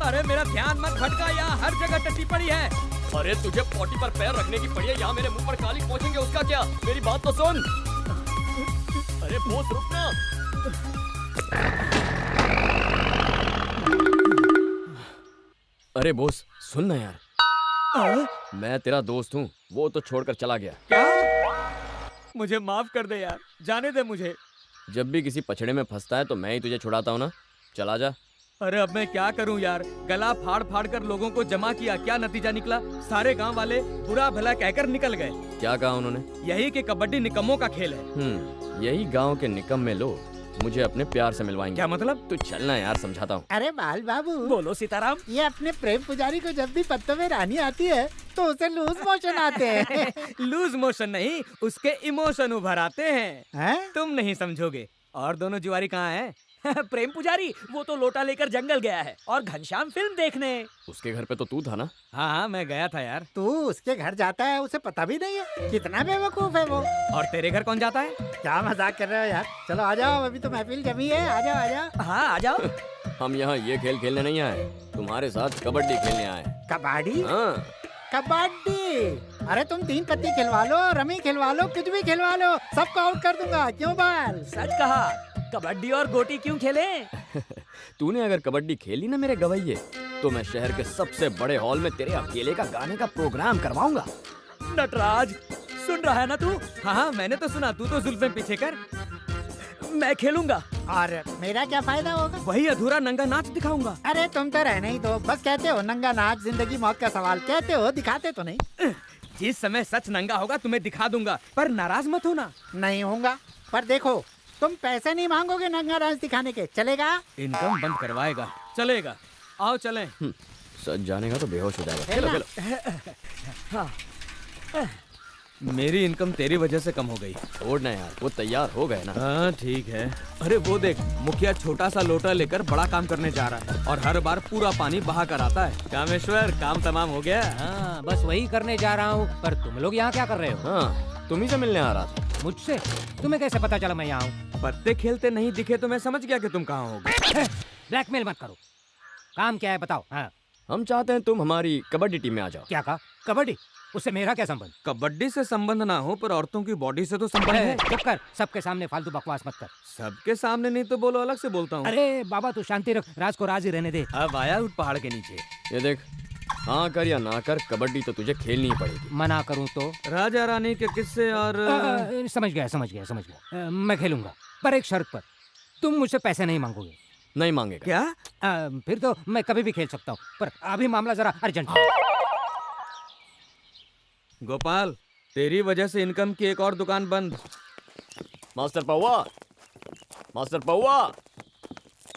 अरे मेरा ध्यान मत भटका, यहाँ हर जगह टट्टी पड़ी है। अरे तुझे पॉटी पर पैर रखने की पड़ी है, यहाँ मेरे मुंह पर काली पहुंचेंगे उसका क्या? मेरी बात तो सुन। अरे बोस रुकना। अरे बोस सुन ना यार, मैं तेरा दोस्त हूँ, वो तो छोड़कर चला गया। क्या? मुझे माफ कर दे यार, जाने दे मुझे। जब भी किसी पछड़े में फंसता है तो मैं ही तुझे छुड़ाता हूँ ना, चला जा। अरे अब मैं क्या करूं यार, गला फाड़ फाड़ कर लोगों को जमा किया, क्या नतीजा निकला? सारे गांव वाले बुरा भला कहकर निकल गए। क्या कहा उन्होंने? यही कि कबड्डी निकम्मों का खेल है। यही गांव के निकम्मे लोग मुझे अपने प्यार से मिलवाएंगे। क्या मतलब? तू चलना यार, समझाता हूँ। अरे बाल बाबू, बोलो सीताराम। ये अपने प्रेम पुजारी को जब भी पत्तों में रानी आती है तो उसे लूज मोशन आते हैं। लूज मोशन नहीं, उसके इमोशन उभर आते हैं। तुम नहीं समझोगे। और दोनों जुआरी कहाँ हैं? प्रेम पुजारी वो तो लोटा लेकर जंगल गया है और घनश्याम फिल्म देखने। उसके घर पे तो तू था ना? हाँ मैं गया था यार। तू उसके घर जाता है, उसे पता भी नहीं है। कितना बेवकूफ है वो। और तेरे घर कौन जाता है? क्या मजाक कर रहे हो यार? चलो आ जाओ, अभी तो महफिल जमी है। आ जाओ आ जाओ। हाँ आ जाओ। हम यहाँ ये खेल खेलने नहीं आए, तुम्हारे साथ कबड्डी खेलने आए। कबड्डी? हाँ कबड्डी। अरे तुम 3 पत्ती खिलवा लो, रमी खिलवा लो, कुछ भी खिलवा लो, सबको आउट कर दूंगा। क्यों बाल? सच कहा। कबड्डी और गोटी क्यों खेले? तूने अगर कबड्डी खेली ना मेरे गवैये, तो मैं शहर के सबसे बड़े हॉल में तेरे अकेले का गाने का प्रोग्राम करवाऊंगा। नटराज सुन रहा है ना तू? हाँ मैंने तो सुना। तू तो जुल्फें पीछे कर, मैं खेलूंगा। और मेरा क्या फायदा होगा? वही अधूरा नंगा नाच दिखाऊंगा। अरे तुम तो रहने ही दो, बस कहते हो नंगा नाच, जिंदगी मौत का सवाल। कहते हो, दिखाते तो नहीं। जिस समय सच नंगा होगा तुम्हें दिखा दूंगा, पर नाराज मत होना। नहीं होगा, पर देखो तुम पैसे नहीं मांगोगे नंगा नाच दिखाने के, चलेगा? इनकम बंद करवाएगा। चलेगा, आओ चलें। सच जानेगा तो बेहोश हो जाएगा। चलो चलो। मेरी इनकम तेरी वजह से कम हो गई। छोड़ना यार, वो तैयार हो गए ना। हाँ ठीक है। अरे वो देख, मुखिया छोटा सा लोटा लेकर बड़ा काम करने जा रहा है और हर बार पूरा पानी बहा कर आता है। कामेश्वर, काम तमाम हो गया? हाँ, बस वही करने जा रहा हूँ। पर तुम लोग यहाँ क्या कर रहे हो? हाँ, तुम्ही से मिलने आ रहा था। मुझसे? तुम्हें कैसे पता चला मैं यहाँ हूँ? पत्ते खेलते नहीं दिखे तो मैं समझ गया कि तुम कहाँ होगे। ब्लैकमेल मत करो। काम क्या है बताओ? हाँ। हम चाहते हैं तुम हमारी कबड्डी टीम में आ जाओ। क्या कहा? कबड्डी? उससे मेरा क्या संबंध? कबड्डी से संबंध ना हो पर औरतों की बॉडी से तो संबंध है। चुप कर, सबके सामने फालतू बकवास मत कर। सबके सामने नहीं तो बोलो, अलग से बोलता हूँ। अरे बाबा तू शांति रख, राज को राज ही रहने दे। अब आया उठ पहाड़ के नीचे। ये देख, हाँ कर या ना कर, कबड्डी तो तुझे खेलनी ही पड़ेगी। मना करूँ तो? राजा रानी के किस्से और समझ गया। मैं खेलूंगा, पर एक शर्त पर। तुम मुझसे पैसे नहीं मांगोगे? नहीं मांगेगा। क्या? फिर तो मैं कभी भी खेल सकता हूँ, पर अभी मामला जरा अर्जेंट है। गोपाल, तेरी वजह से इनकम की एक और दुकान बंद। मास्टर पौवा, मास्टर पौवा,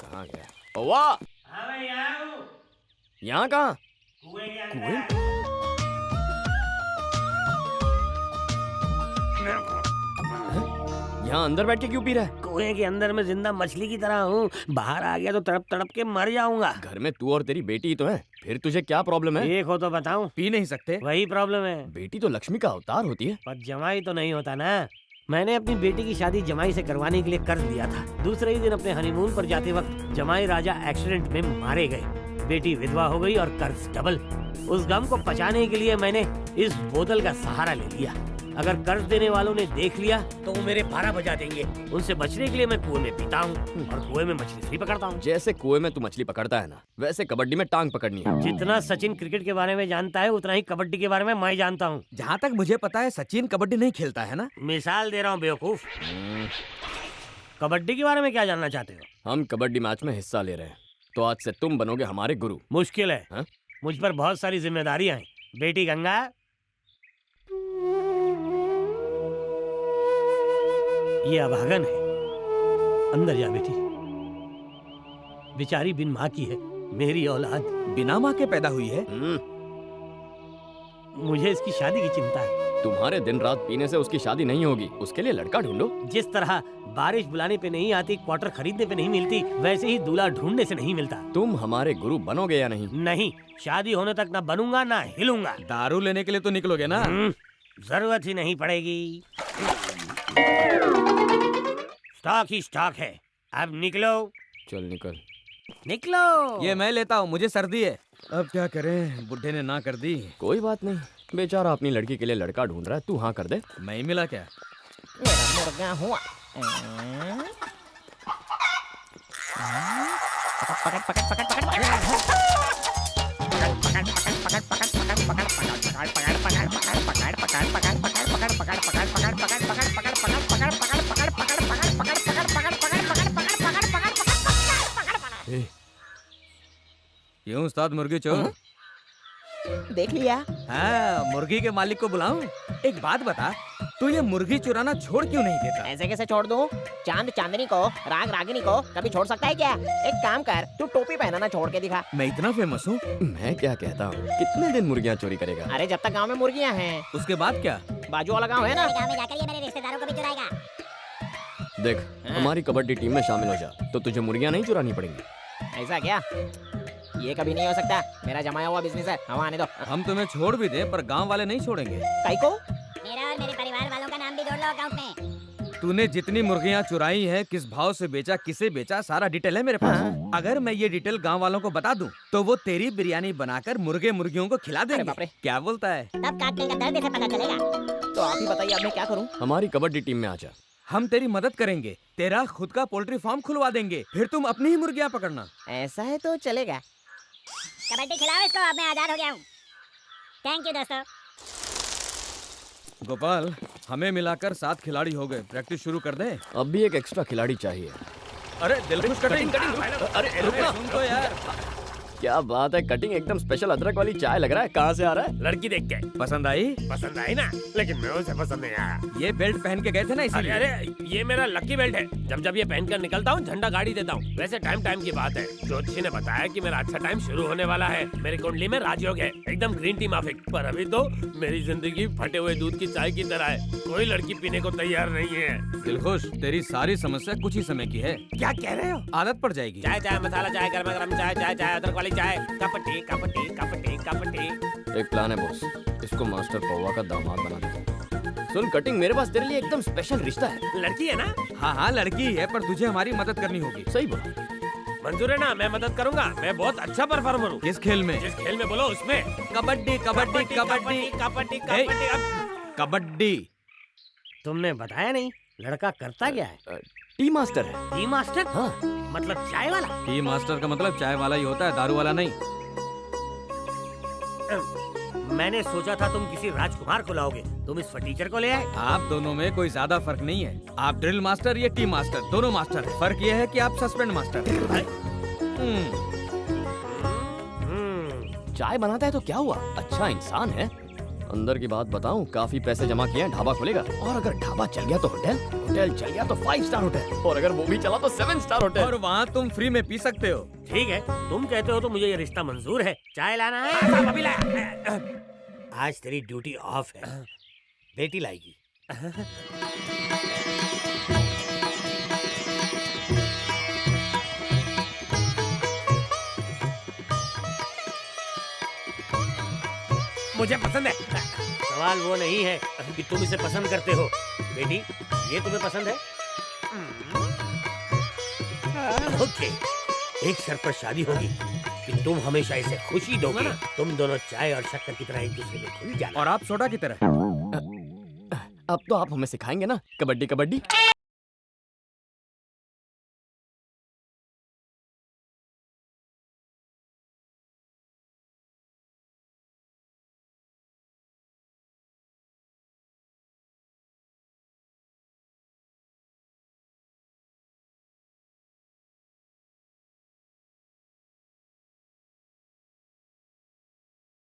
कहाँ गया पौवा? हाँ मैं यहाँ हूँ। यहाँ कहाँ? कुएं के अंदर। यहाँ अंदर बैठ के क्यों पी रहा है? कुएं के अंदर मैं जिंदा मछली की तरह हूँ, बाहर आ गया तो तड़प तड़प के मर जाऊंगा। घर में तू और तेरी बेटी ही तो है, फिर तुझे क्या प्रॉब्लम है? एक हो तो बताऊं? पी नहीं सकते? वही प्रॉब्लम है। बेटी तो लक्ष्मी का अवतार होती है। पर जमाई तो नहीं होता ना। मैंने अपनी बेटी की शादी जमाई से करवाने के लिए कर्ज लिया था। दूसरे ही दिन अपने हनीमून पर जाते वक्त जमाई राजा एक्सीडेंट में मारे गए। बेटी विधवा हो गई और कर्ज डबल। उस गम को पचाने के लिए मैंने इस बोतल का सहारा ले लिया। अगर कर्ज देने वालों ने देख लिया तो वो मेरे 12 बजा देंगे। उनसे बचने के लिए मैं कुएं में पीता हूँ और कुएं में मछली फ्री पकड़ता हूँ। जैसे कुएं में तू मछली पकड़ता है ना, वैसे कबड्डी में टांग पकड़नी है। जितना सचिन क्रिकेट के बारे में जानता है उतना ही कबड्डी के बारे में मैं जानता हूँ। जहाँ तक मुझे पता है सचिन कबड्डी नहीं खेलता है ना? मिसाल दे रहा हूँ बेवकूफ। कबड्डी के बारे में क्या जानना चाहते हो? हम कबड्डी मैच में हिस्सा ले रहे हैं, तो आज से तुम बनोगे हमारे गुरु। मुश्किल है हा? मुझ पर बहुत सारी जिम्मेदारियां हैं। बेटी गंगा, ये अभागन है, अंदर जा बेटी। बेचारी बिन माँ की है, मेरी औलाद बिना माँ के पैदा हुई है। मुझे इसकी शादी की चिंता है। तुम्हारे दिन रात पीने से उसकी शादी नहीं होगी, उसके लिए लड़का ढूंढो। जिस तरह बारिश बुलाने पे नहीं आती, क्वार्टर खरीदने पे नहीं मिलती, वैसे ही दूल्हा ढूंढने से नहीं मिलता। तुम हमारे गुरु बनोगे या नहीं? नहीं, शादी होने तक ना बनूंगा ना हिलूंगा। दारू लेने के लिए तो निकलोगे ना? जरूरत ही नहीं पड़ेगी। स्टॉक ही स्टॉक है। अब निकलो। चल निकल। निकलो। ये मैं लेता हूँ, मुझे सर्दी है। अब क्या करें, बुढ़े ने ना कर दी। कोई बात नहीं, बेचारा अपनी लड़की के लिए लड़का ढूंढ रहा है, तू हाँ कर दे। मैं ही मिला क्या? मेरा मुर्गा हुआ। क्यों उस्ताद मुर्गी चोर? देख लिया? हाँ, मुर्गी के मालिक को बुलाऊं? एक बात बता, तू ये मुर्गी चुराना छोड़ क्यों नहीं देता? ऐसे कैसे छोड़ दूं? चांद चांदनी को, राग रागिनी को कभी छोड़ सकता है क्या? एक काम कर, तू टोपी पहनाना छोड़ के दिखा। मैं इतना फेमस हूँ? मैं क्या कहता हूँ, कितने दिन मुर्गियाँ चोरी करेगा? अरे जब तक गांव में मुर्गियाँ हैं। उसके बाद क्या? बाजू वाला गांव है ना? गांव में जाकर ये मेरे रिश्तेदारों को भी चुराएगा। देख, हमारी कबड्डी टीम में शामिल हो जा, तो तुझे मुर्गियाँ नहीं चुरानी पड़ेंगी। ऐसा क्या? ये कभी नहीं हो सकता, मेरा जमाया हुआ बिजनेस है, हवा आने दो। हम तुम्हें छोड़ भी दे पर गांव वाले नहीं छोड़ेंगे। काई को? मेरा और मेरे परिवार वालों का नाम भी जोड़ लो अकाउंट में। तूने जितनी मुर्गियाँ चुराई हैं, किस भाव से बेचा, किसे बेचा, सारा डिटेल है मेरे पास। अगर मैं ये डिटेल गांव वालों को बता दूं, तो वो तेरी बिरयानी बनाकर मुर्गे मुर्गियों को खिला देंगे। क्या बोलता है? तब काटने का दर्द से पता चलेगा। तो आप ही बताइए, अब मैं क्या करूं? हमारी कबड्डी टीम में आ जा। हम तेरी मदद करेंगे, तेरा खुद का पोल्ट्री फार्म खुलवा देंगे, फिर तुम अपनी ही मुर्गियाँ पकड़ना। ऐसा है तो चलेगा। कबड्डी खिलाओ इसको, अब मैं आजाद हो गया हूँ। थैंक यू दोस्तों। गोपाल, हमें मिलाकर 7 खिलाड़ी हो गए, प्रैक्टिस शुरू कर दें? अब भी एक एक्स्ट्रा खिलाड़ी चाहिए। अरे दिलखुश कटिंग। अरे रुक ना। सुन तो यार, क्या बात है, कटिंग एकदम स्पेशल अदरक वाली चाय लग रहा है। कहाँ से आ रहा है? लड़की देख के पसंद आई? पसंद आई ना, लेकिन मैं उसे पसंद नहीं आया। ये बेल्ट पहन के गए थे ना अरे इसीलिए। अरे ये मेरा लकी बेल्ट है। जब जब ये पहनकर निकलता हूँ झंडा गाड़ी देता हूँ। वैसे टाइम टाइम की बात है, ज्योतिषी ने बताया कि मेरा अच्छा टाइम शुरू होने वाला है। मेरी कुंडली में राजयोग है, एकदम ग्रीन टी माफिक। पर अभी तो मेरी जिंदगी फटे हुए दूध की चाय की तरह है। कोई लड़की पीने को तैयार नहीं है। दिलखुश, तेरी सारी समस्या कुछ ही समय की है। क्या कह रहे हो? आदत पड़ जाएगी। चाय चाय मसाला चाय, गर्मा गर्म चाय, चाय चाय अदरक वाली चाय, कपटी कपटी कपटी कपटी। एक प्लान है बॉस, इसको मास्टर पौवा का दामाद बना देता हूँ। सुन कटिंग, मेरे पास तेरे लिए एकदम स्पेशल रिश्ता है। लड़की है ना? हाँ हाँ लड़की है, पर तुझे हमारी मदद करनी होगी। सही बोला। मंजूर है ना? मैं मदद करूंगा। मैं बहुत अच्छा परफॉर्मर हूँ। किस खेल में? जिस खेल में बोलो उसमें। कबड्डी कबड्डी कबड्डी कबड्डी ए, कबड्डी। तुमने बताया नहीं, लड़का करता क्या है? टी मास्टर है। T master? हाँ। मतलब चाय वाला? टी मास्टर का मतलब चाय वाला ही होता है, दारू वाला नहीं। मैंने सोचा था तुम किसी राजकुमार को लाओगे, तुम इस फटीचर को ले आए। आप दोनों में कोई ज्यादा फर्क नहीं है। आप ड्रिल मास्टर, ये टी मास्टर, दोनों मास्टर है। फर्क ये है कि आप सस्पेंड मास्टर हैं। चाय बनाता है तो क्या हुआ, अच्छा इंसान है। अंदर की बात बताऊं, काफी पैसे जमा किए हैं, ढाबा खोलेगा। और अगर ढाबा चल गया तो होटल, होटल चल गया तो 5 स्टार होटल, और अगर वो भी चला तो 7 स्टार होटल। और वहाँ तुम फ्री में पी सकते हो। ठीक है, तुम कहते हो तो मुझे ये रिश्ता मंजूर है। चाय लाना है? अभी लाया। आज तेरी ड्यूटी ऑफ है, बेटी लाएगी। मुझे पसंद है। सवाल वो नहीं है कि तुम इसे पसंद करते हो। बेटी, ये तुम्हें पसंद है? ओके, एक शर्त पर शादी होगी कि तुम हमेशा इसे खुशी दोगे। तुम दोनों चाय और शक्कर की तरह एक दूसरे में घुल जाना। और आप सोडा की तरह। अब तो आप हमें सिखाएंगे ना कबड्डी कबड्डी।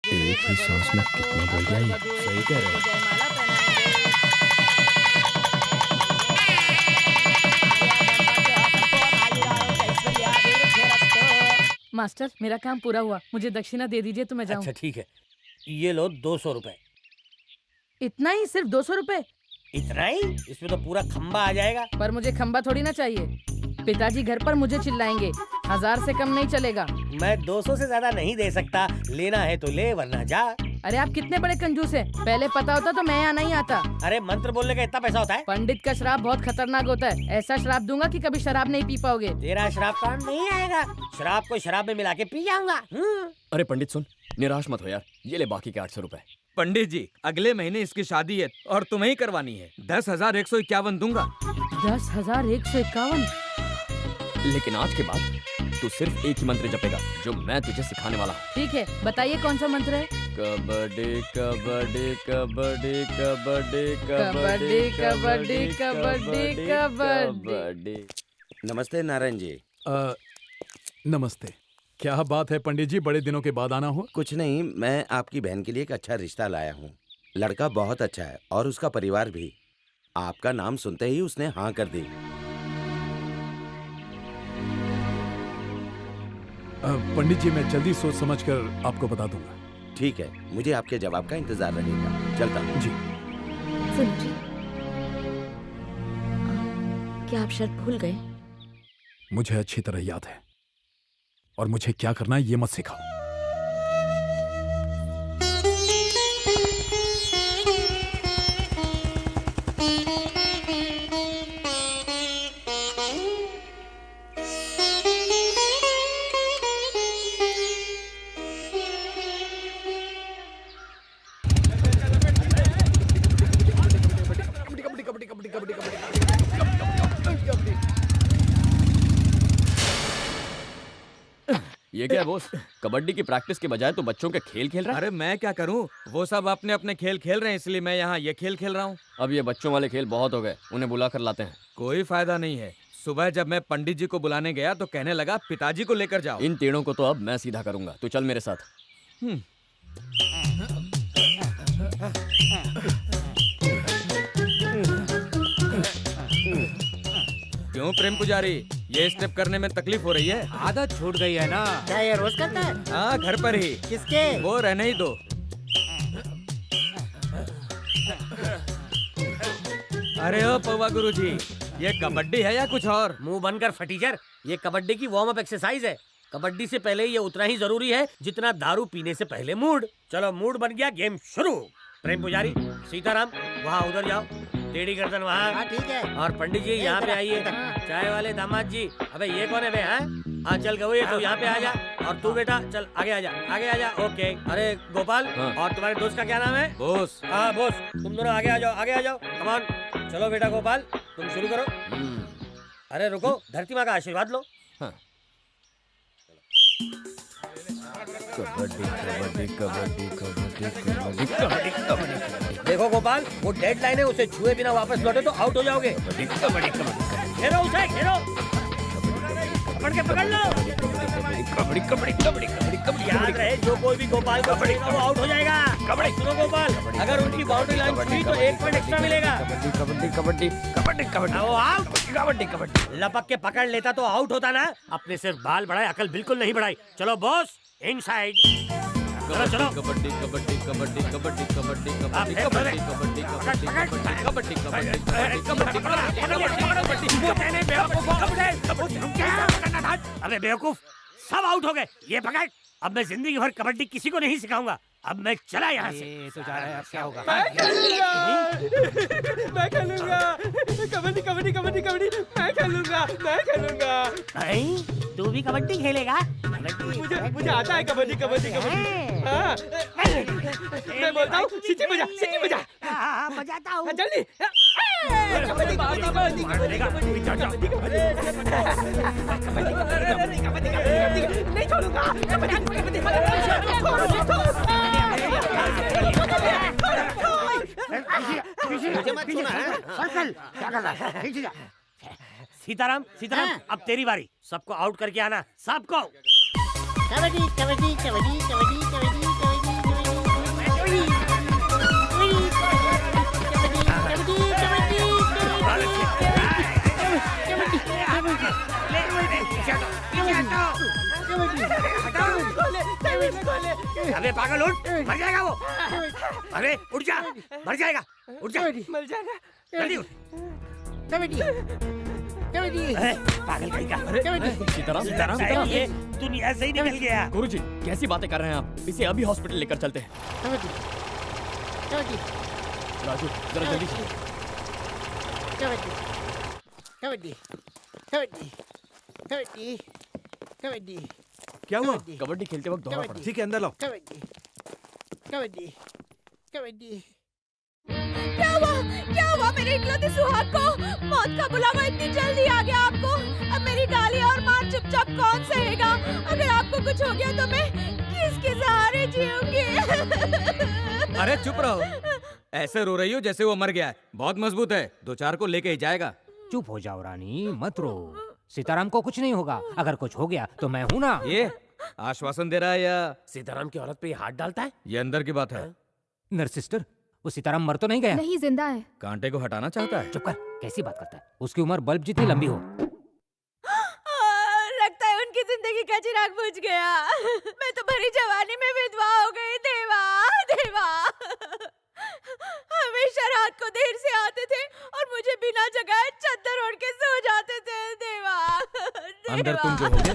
एक ही सांस में कितना बोल गया ये। सही कह रहे हो। मास्टर, मेरा काम पूरा हुआ, मुझे दक्षिणा दे दीजिए तो मैं जाऊं। अच्छा ठीक है, ये लो 200 रुपए। इतना ही? सिर्फ 200 रुपए? इतना ही? इसमें तो पूरा खंबा आ जाएगा। पर मुझे खंबा थोड़ी ना चाहिए, पिताजी घर पर मुझे चिल्लाएंगे। 1000 से कम नहीं चलेगा। मैं 200 से ज्यादा नहीं दे सकता, लेना है तो ले वरना जा। अरे आप कितने बड़े कंजूस हैं, पहले पता होता तो मैं यहाँ नहीं आता। अरे मंत्र बोलने का इतना पैसा होता है? पंडित का श्राप बहुत खतरनाक होता है, ऐसा श्राप दूंगा कि कभी शराब नहीं पी पाओगे। तेरा श्राप काम नहीं आएगा, शराब को शराब में मिला के पी जाऊंगा। अरे पंडित सुन, निराश मत हो यार, ये ले बाकी के 800 रुपए। पंडित जी, अगले महीने इसकी शादी है और तुम्हें ही करवानी है। 10,151 दूंगा। 10,151? लेकिन आज के बाद तू सिर्फ एक ही मंत्र जपेगा जो मैं तुझे सिखाने वाला हूँ। ठीक है, बताइए कौन सा मंत्र है? कबड्डी कबड्डी कबड्डी कबड्डी कबड्डी कबड्डी कबड्डी कबड्डी। नमस्ते नारायण जी। नमस्ते। क्या बात है पंडित जी, बड़े दिनों के बाद आना हो? कुछ नहीं, मैं आपकी बहन के लिए एक अच्छा रिश्ता लाया हूँ। लड़का बहुत अच्छा है और उसका परिवार भी। आपका नाम सुनते ही उसने हाँ कर दी। पंडित जी, मैं जल्दी सोच समझ कर आपको बता दूंगा। ठीक है, मुझे आपके जवाब का इंतजार रहेगा। चलता हूँ। जी। सुनो जी, क्या आप शर्त भूल गए? मुझे अच्छी तरह याद है, और मुझे क्या करना है ये मत सिखाओ। ये क्या है बॉस, कबड्डी की प्रैक्टिस के बजाय तो बच्चों के खेल खेल रहा है। अरे मैं क्या करूं, वो सब अपने अपने खेल खेल रहे हैं, इसलिए मैं यहाँ ये खेल खेल रहा हूँ। अब ये बच्चों वाले खेल बहुत हो गए, उन्हें बुला कर लाते हैं। कोई फायदा नहीं है, सुबह जब मैं पंडित जी को बुलाने गया तो कहने लगा पिताजी को लेकर जाओ। इन टेढ़ों को तो अब मैं सीधा करूंगा। तू चल मेरे साथ। क्यों प्रेम पुजारी, ये स्टेप करने में तकलीफ हो रही है? आदत छूट गई है ना। क्या ये रोज करता है? हाँ, घर पर ही। किसके? वो रहने ही दो। अरे ओ पौवा गुरुजी, ये कबड्डी है या कुछ और? मुंह बनकर फटीचर, ये कबड्डी की वार्म अप एक्सरसाइज है। कबड्डी से पहले ये उतना ही जरूरी है जितना दारू पीने से पहले मूड। चलो मूड बन गया, गेम शुरू। प्रेम पुजारी, सीताराम वहाँ उधर जाओ, टेढ़ी गर्दन वहाँ। ठीक है। और पंडित जी यहाँ पे आइए। चाय वाले दामाद जी, अबे ये कौन है बे? हाँ चल गए, तू यहाँ पे आ जा। और तू बेटा चल आगे आ जा, आगे आ जा। ओके। अरे गोपाल, और तुम्हारे दोस्त का क्या नाम है? बोस। हाँ बोस, तुम दोनों आगे आ जाओ, आगे आ जाओ। कमान, चलो बेटा गोपाल तुम शुरू करो। अरे रुको, धरती माँ का आशीर्वाद लो। कबड्डी कबड्डी कबड्डी कबड्डी कबड्डी कबड्डी कबड्डी। देखो गोपाल, वो डेड लाइन है, उसे छुए बिना वापस लौटे तो आउट हो जाओगे। कबड्डी कबड्डी कबड्डी। घेरो उसे, घेरो, पकड़ के पकड़ लो। कबड्डी कबड्डी कबड्डी कबड्डी कबड्डी। याद रहे, जो कोई भी गोपाल को छुएगा वो आउट हो जाएगा। कबड्डी सुनो गोपाल, अगर उनकी बाउंड्री लाइन छुई तो 1 पॉइंट एक्स्ट्रा मिलेगा। कबड्डी कबड्डी कबड्डी कबड्डी कबड्डी। वो आउट। कबड्डी कबड्डी। लपक के पकड़ लेता तो आउट होता ना। अपने सिर्फ बाल बढ़ाए, अकल बिल्कुल नहीं बढ़ाई। चलो बॉस, इनसाइड। चलो चलो। कबड्डी कबड्डी कबड्डी कबड्डी कबड्डी कबड्डी कबड्डी कबड्डी कबड्डी कबड्डी कबड्डी कबड्डी। अबे बेवकूफ, सब आउट हो गए। ये पकड़। अब मैं जिंदगी भर कबड्डी किसी को नहीं सिखाऊंगा। अब मैं चला यहाँ से। तो जा रहा है, अब क्या होगा? मैं खेलूंगा कबड्डी कबड्डी कबड्डी कबड्डी। मैं खेलूंगा, मैं खेलूंगा। तू भी कबड्डी खेलेगा? मुझे आता है कबड्डी कबड्डी कबड्डी। हाँ, मैं बोलता हूँ सीटी बजा, सीटी बजा। बजाता हूँ। जल्दी। कबड्डी कबड्डी कबड्डी कबड्डी कबड्डी। नहीं छोड़ूंगा। कबड्डी कबड्डी सीताराम, सीताराम, अब तेरी बारी। सबको आउट करके आना, सबको। कबड्डी कबड्डी कबड्डी कबड्डी कबड्डी अबे पागल, उठ, मर जाएगा वो। अरे उठ जा, मर जाएगा, उठ जा, मर जाएगा। जल्दी उठ। कबड्डी कबड्डी। पागल कहीं का। सीताराम सीताराम सीताराम, ये दुनिया से ही निकल गया। गुरुजी, कैसी बातें कर रहे हैं आप? इसे अभी हॉस्पिटल लेकर चलते हैं। कबड्डी कबड्डी राजू, जरा जल्दी से। कबड्डी कबड्डी कबड्डी कबड्डी कबड्डी। क्या हुआ? कबड्डी खेलते वक्त दौड़ा पड़ा। ठीक है, अंदर लाओ। कबड्डी कबड्डी कबड्डी। क्या हुआ? क्या हुआ मेरे इकलौते सुहाग को? मौत का बुलावा इतनी जल्दी आ गया आपको? अब मेरी गाली और मार चुपचाप कौन सहेगा? अगर आपको कुछ हो गया तो मैं किसके सहारे जीऊंगी? अरे चुप रहो, ऐसे रो रही हो जैसे वो मर गया है। बहुत मजबूत है, 2-4 को लेके ही जाएगा। चुप हो जाओ रानी, मत रो। सीताराम को कुछ नहीं होगा। अगर कुछ हो गया तो मैं हूँ ना। ये आश्वासन दे रहा है या? सीताराम की औरत पे हाथ डालता है? ये अंदर की बात है। नर्स सिस्टर, वो सीताराम मर तो नहीं गया? नहीं, जिंदा है। कांटे को हटाना चाहता है। चुप कर, कैसी बात करता है? उसकी उम्र बल्ब जितनी लंबी हो। लगता है उनकी जिंदगी का चिराग बुझ गया। मैं तो भरी जवानी में विधवा हो गई। देवा देवा, हमेशा रात को देर से आते थे और मुझे बिना जगाए चद्दर ओढ़ के सो जाते थे। देवा, अंदर तुम जो होगे।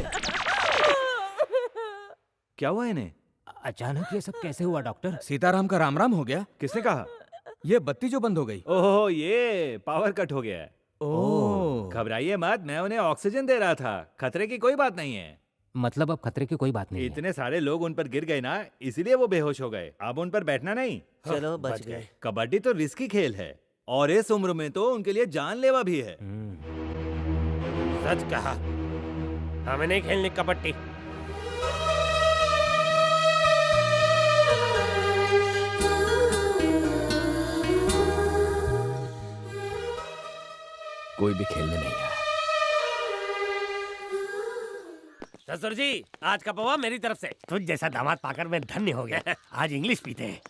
क्या हुआ इन्हें? अचानक ये सब कैसे हुआ डॉक्टर? सीताराम का राम राम हो गया। किसने कहा? ये बत्ती जो बंद हो गई। ओहो, ये पावर कट हो गया है। ओह, घबराइए मत, मैं उन्हें ऑक्सीजन दे रहा था। खतरे की कोई बात नहीं है। मतलब अब खतरे की कोई बात नहीं है। इतने सारे लोग उन पर गिर गए ना, इसीलिए वो बेहोश हो गए। अब उन पर बैठना नहीं। चलो बच गए। कबड्डी तो रिस्की खेल है और इस उम्र में तो उनके लिए जानलेवा भी है। सच कहा, हमें नहीं खेलनी कबड्डी। कोई भी खेलने नहीं आया। ससुर जी, आज का पवा मेरी तरफ से। तुझ जैसा दामाद पाकर मैं धन्य हो गया। आज इंग्लिश पीते हैं।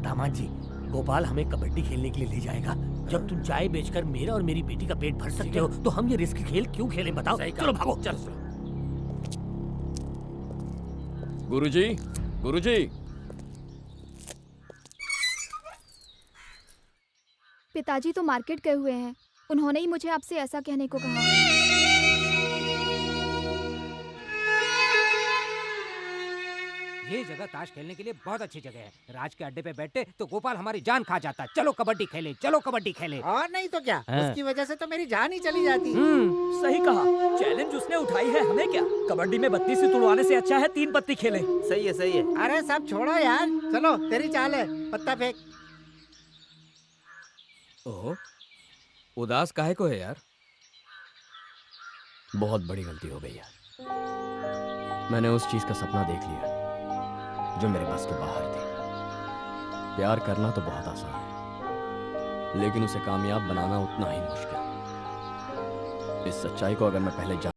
दामाद जी, गोपाल हमें कबड्डी खेलने के लिए ले जाएगा। जब तुम चाय बेचकर मेरा और मेरी बेटी का पेट भर सकते हो, तो हम ये रिस्क खेल क्यों खेलें बताओ? चलो भागो, चलो। गुरुजी, गुरुजी। पिताजी तो मार्केट गए हुए हैं। उन्होंने ही मुझे आपसे ऐसा कहने को कहा। ये जगह ताश खेलने के लिए बहुत अच्छी जगह है। राज के अड्डे पे बैठते तो गोपाल हमारी जान खा जाता। चलो कबड्डी खेले, चलो कबड्डी खेले। और नहीं तो क्या, हाँ। उसकी वजह से तो मेरी जान ही चली जाती। सही कहा। चैलेंज उसने उठाई है, हमें क्या? कबड्डी में 32 तुड़वाने से अच्छा है 3 पत्ती खेले। सही है, सही है। अरे सब छोड़ो यार, चलो तेरी चाल है, पत्ता फेंक। ओह, उदास काहे को है यार? बहुत बड़ी गलती हो गई यार। मैंने उस चीज का सपना देख लिया जो मेरे बस के बाहर थी। प्यार करना तो बहुत आसान है, लेकिन उसे कामयाब बनाना उतना ही मुश्किल। इस सच्चाई को अगर मैं पहले जान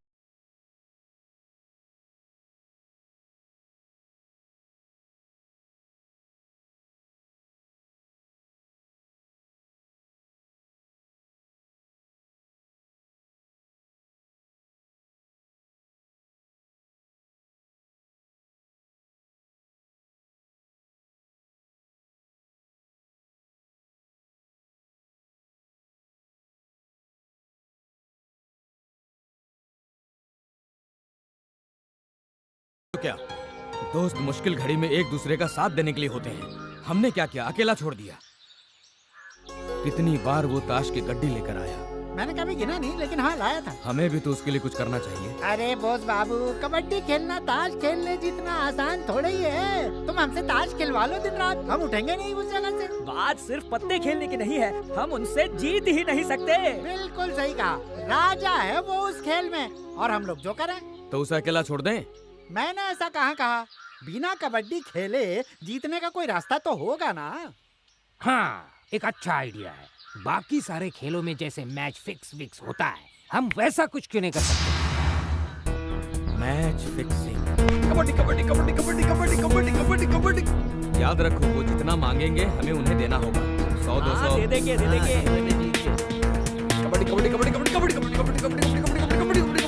तो क्या दोस्त मुश्किल घड़ी में एक दूसरे का साथ देने के लिए होते हैं। हमने क्या किया, अकेला छोड़ दिया। कितनी बार वो ताश की गड्डी लेकर आया। मैंने कभी गिना नहीं, लेकिन हाँ लाया था। हमें भी तो उसके लिए कुछ करना चाहिए। अरे बोस बाबू, कबड्डी खेलना ताश खेलने जितना आसान थोड़ा ही है। तुम हमसे ताश खिलवा लो दिन रात, हम उठेंगे नहीं उस जगह से। बात सिर्फ पत्ते खेलने की नहीं है, हम उनसे जीत ही नहीं सकते। बिल्कुल सही कहा, राजा है वो उस खेल में, और हम लोग जो करें। तो उसे अकेला छोड़ दें? मैंने ऐसा कहाँ कहा। बिना कबड्डी खेले जीतने का कोई रास्ता तो होगा ना। हाँ, एक अच्छा आइडिया है। बाकी सारे खेलों में जैसे मैच फिक्स होता है, हम वैसा कुछ क्यों नहीं कर सकते? Match fixing. कबड्डी कबड्डी कबड्डी कबड्डी कबड्डी कबड्डी कबड्डी कबड्डी। याद रखो, वो जितना मांगेंगे हमें उन्हें देना होगा। 100-200 दे देंगे। कबड्डी कबड्डी कबड्डी कबड्डी कबड्डी कबड्डी कबड्डी कबड्डी कबड्डी कबड्डी कबड्डी।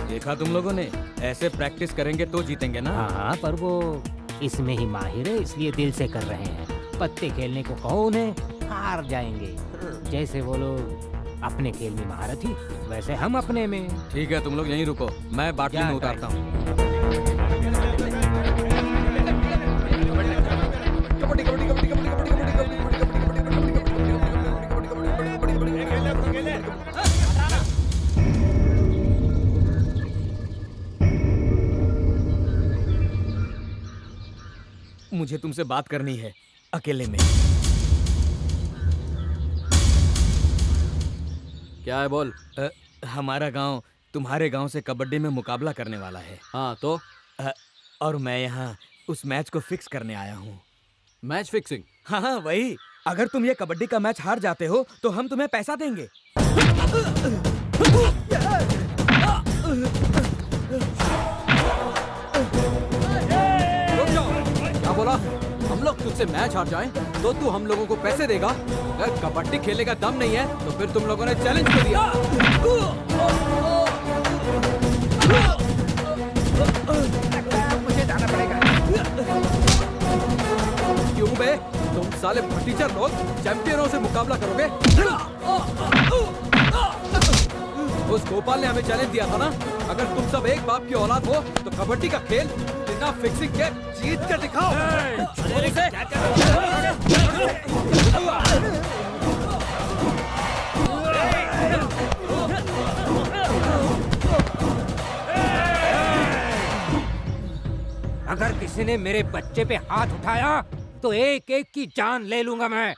देखा तुम लोगों ने, ऐसे प्रैक्टिस करेंगे तो जीतेंगे ना। हाँ, पर वो इसमें ही माहिर है, इसलिए दिल से कर रहे हैं। पत्ते खेलने को कहो उन्हें, हार जाएंगे। जैसे वो लोग अपने खेल में महारत थी, वैसे हम अपने में। ठीक है, तुम लोग यहीं रुको, मैं बाटली में उतारता हूँ। कबड्डी कबड्डी कबड्डी कबड्डी कबड्डी मुझे तुमसे बात करनी है, अकेले में। क्या है बोल। हमारा गांव तुम्हारे गांव से कबड्डी में मुकाबला करने वाला है। हाँ तो? और मैं यहाँ उस मैच को फिक्स करने आया हूँ। Match fixing? हाँ वही। अगर तुम ये कबड्डी का मैच हार जाते हो तो हम तुम्हें पैसा देंगे। क्या बोला? हम लोग तुझसे मैच हार जाएं तो तू हम लोगों को पैसे देगा? अगर कबड्डी खेलने का दम नहीं है तो फिर तुम लोगों ने चैलेंज कर दिया। मुझे जाना पड़ेगा। क्यों बे? तुम साले भतीजा लोग चैंपियनों से मुकाबला करोगे? उस गोपाल ने हमें चैलेंज दिया था ना, अगर तुम सब एक बाप की औलाद हो तो कबड्डी का खेल बिना फिक्सिंग के जीत कर दिखाओ। अगर किसी ने मेरे बच्चे पे हाथ उठाया तो एक एक की जान ले लूंगा मैं।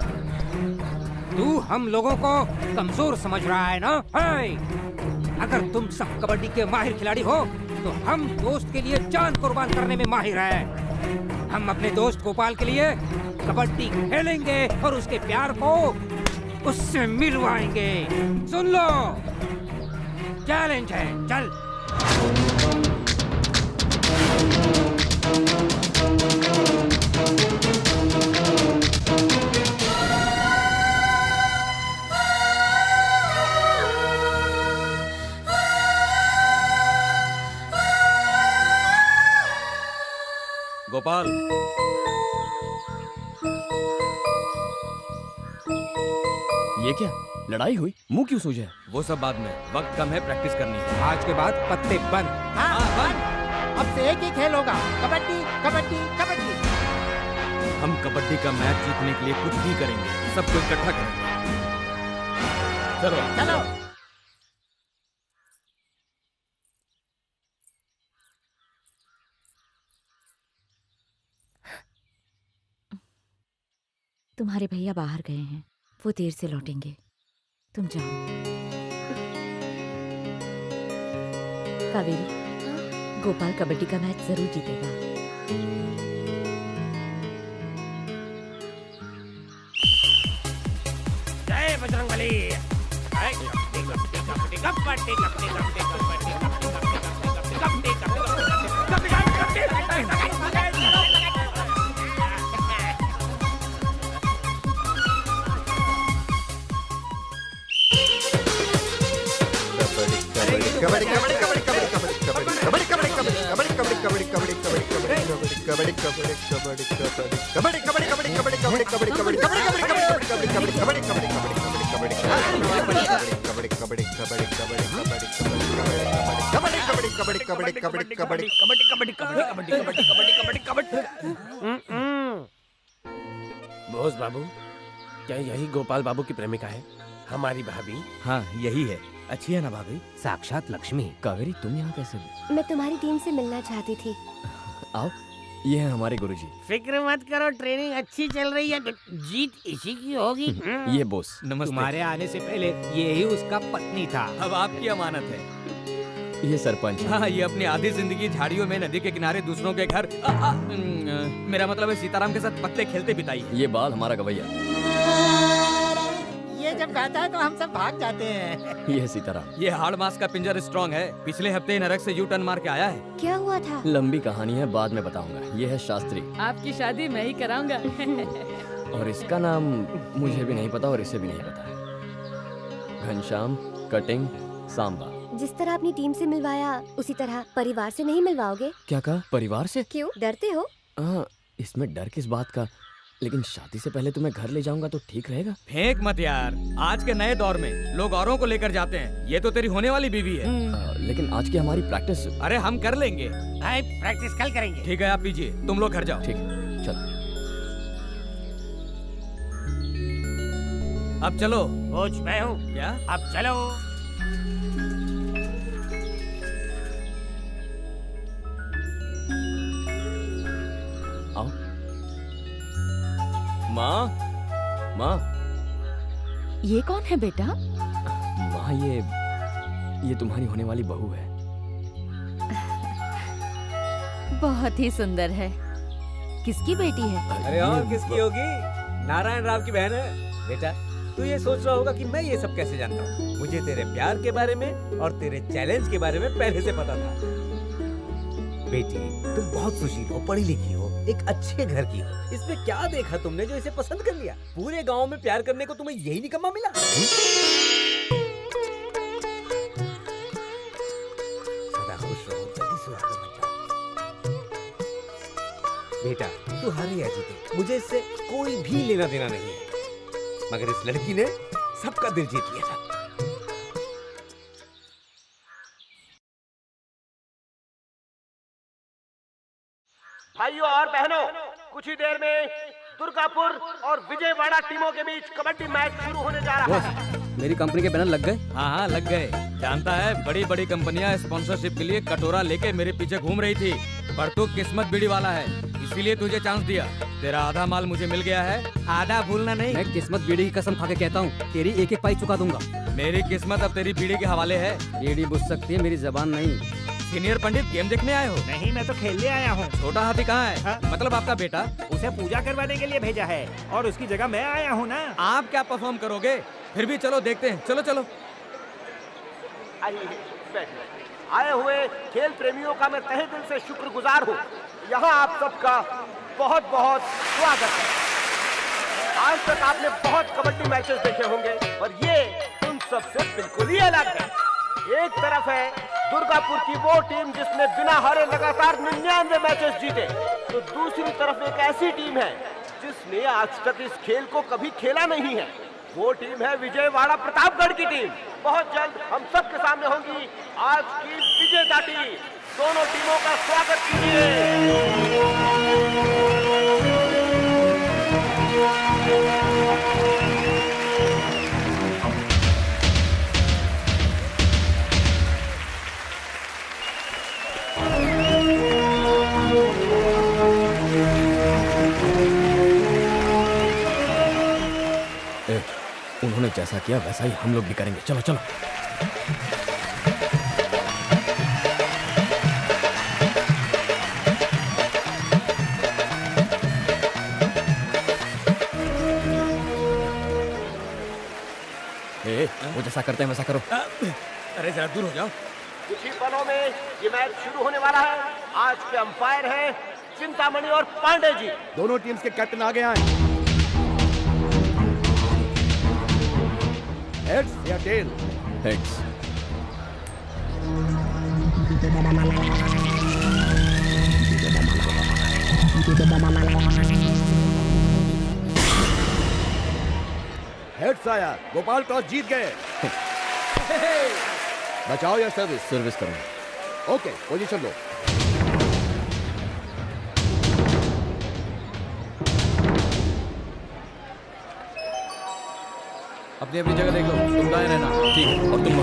तू हम लोगों को कमजोर समझ रहा है ना? अगर तुम सब कबड्डी के माहिर खिलाड़ी हो तो हम दोस्त के लिए जान कुर्बान करने में माहिर हैं। हम अपने दोस्त गोपाल के लिए कबड्डी खेलेंगे और उसके प्यार को उससे मिलवाएंगे। सुन लो, चैलेंज है, चल। गोपाल, ये क्या लड़ाई हुई? मुंह क्यों सूझा है? वो सब बाद में, वक्त कम है, प्रैक्टिस करनी है। आज के बाद पत्ते बंद। हाँ बंद। अब से एक ही खेल होगा, कबड्डी कबड्डी कबड्डी। हम कबड्डी का मैच जीतने के लिए कुछ भी करेंगे, सबको इकट्ठा करेंगे। चलो चलो। तुम्हारे भैया बाहर गए हैं, वो देर से लौटेंगे, तुम जाओ। कावेरी, गोपाल कबड्डी का मैच जरूर जीतेगा। जय बजरंगबली। बोस बाबू, क्या यही गोपाल बाबू की प्रेमिका है, हमारी भाभी? हाँ यही है। अच्छी है ना भाभी? साक्षात लक्ष्मी। कावेरी, तुम यहाँ कैसे? मैं तुम्हारी टीम से मिलना चाहती थी। आओ, ये है हमारे गुरुजी। फिक्र मत करो, ट्रेनिंग अच्छी चल रही है, जीत इसी की होगी। ये बोस। नमस्ते। तुम्हारे आने से पहले ये ही उसका पत्नी था। अब आपकी अमानत है। ये सरपंच। हाँ, ये अपनी आधी जिंदगी झाड़ियों में, नदी के किनारे, दूसरों के घर, मेरा मतलब है सीताराम के साथ पत्ते खेलते बिताई। ये बाल हमारा गवैया। ये जब गाता है तो हम सब भाग जाते हैं। ये सीताराम। ये हाड़ मास का पिंजर स्ट्रॉन्ग है, पिछले हफ्ते नरक से यू टर्न मार के आया है। क्या हुआ था? लंबी कहानी है, बाद में बताऊंगा। ये है शास्त्री। आपकी शादी मैं ही कराऊंगा। और इसका नाम मुझे भी नहीं पता और इसे भी नहीं पता है। घनश्याम कटिंग सांबा। जिस तरह अपनी टीम से मिलवाया, उसी तरह परिवार से नहीं मिलवाओगे? क्या कहा? परिवार से? क्यों डरते हो? इसमें डर किस बात का? लेकिन शादी से पहले तुम्हें घर ले जाऊंगा तो ठीक रहेगा। फेंक मत यार, आज के नए दौर में लोग औरों को लेकर जाते हैं। ये तो तेरी होने वाली बीवी है। लेकिन आज की हमारी प्रैक्टिस। अरे हम कर लेंगे। प्रैक्टिस कल करेंगे। ठीक है, आप पीजिए, तुम लोग घर जाओ। ठीक है, चल। अब चलो। कोच मैं हूँ। क्या? अब चलो। आओ। माँ, माँ। ये कौन है बेटा? माँ, ये तुम्हारी होने वाली बहू है। बहुत ही सुंदर है। किसकी बेटी है? अरे और किसकी होगी? नारायण राव की बहन है। बेटा, तू ये सोच रहा होगा कि मैं ये सब कैसे जानता हूँ। मुझे तेरे प्यार के बारे में और तेरे चैलेंज के बारे में पहले से पता था। बेटी, तुम बहुत सुशील हो, पढ़ी लिखी हो, एक अच्छे घर की हो। इसमें क्या देखा तुमने जो इसे पसंद कर लिया? पूरे गांव में प्यार करने को तुम्हें यही निकम्मा मिला? सदा खुश रहो, जल्दी सुहागन बन जाओ। बेटा, तू हारे या जीते, मुझे इससे कोई भी लेना देना नहीं है। मगर इस लड़की ने सबका दिल जीत लिया था। भाइयों और बहनों, कुछ ही देर में दुर्गापुर और विजयवाड़ा टीमों के बीच कबड्डी मैच शुरू होने जा रहा है। मेरी कंपनी के बैनर लग गए? हाँ, लग गए। जानता है, बड़ी बड़ी कंपनियां स्पॉन्सरशिप के लिए कटोरा लेके मेरे पीछे घूम रही थी, पर तू किस्मत बीड़ी वाला है, इसीलिए तुझे चांस दिया। तेरा आधा माल मुझे मिल गया है, आधा भूलना नहीं। मैं किस्मत बीड़ी की कसम खा के कहता हूँ, तेरी एक एक पाई चुका दूंगा। मेरी किस्मत अब तेरी बीड़ी के हवाले है। बीड़ी बुझ सकती है, मेरी जबान नहीं। सीनियर पंडित, गेम देखने आए हो? नहीं, मैं तो खेलने आया हूँ। छोटा हाथी कहाँ है? हाँ? मतलब आपका बेटा? उसे पूजा करवाने के लिए भेजा है और उसकी जगह मैं आया हूँ ना। आप क्या परफॉर्म करोगे? फिर भी चलो देखते हैं। चलो चलो। बैठे। आए हुए खेल प्रेमियों का मैं तहे दिल से शुक्रगुजार हूँ। यहाँ आप सबका बहुत बहुत स्वागत है। आज तक आपने बहुत कबड्डी मैचेस देखे होंगे और ये उन सब से बिल्कुल ही अलग है। एक तरफ है दुर्गापुर की वो टीम जिसने बिना हारे लगातार 99 मैचेस जीते, तो दूसरी तरफ एक ऐसी टीम है जिसने आज तक इस खेल को कभी खेला नहीं है। वो टीम है विजयवाड़ा प्रतापगढ़ की टीम। बहुत जल्द हम सबके सामने होंगी आज की विजेता टीम। दोनों टीमों का स्वागत कीजिए। उन्होंने जैसा किया वैसा ही हम लोग भी करेंगे। चलो चलो। वो जैसा करते हैं वैसा करो। अरे जरा दूर हो जाओ। कुछ ही पलों में ये मैच शुरू होने वाला है। आज के अंपायर हैं चिंतामणि और पांडे जी। दोनों टीम्स के कैप्टन आगे आए। हेड्स या टेल? हेड्स। हेड्स आया। गोपाल टॉस जीत गए। बचाओ या सर्विस? सर्विस करो। ओके, पोजीशन लो। अपनी अपनी जगह देख लो। तुम दाएं रहना। ठीक है, और तुम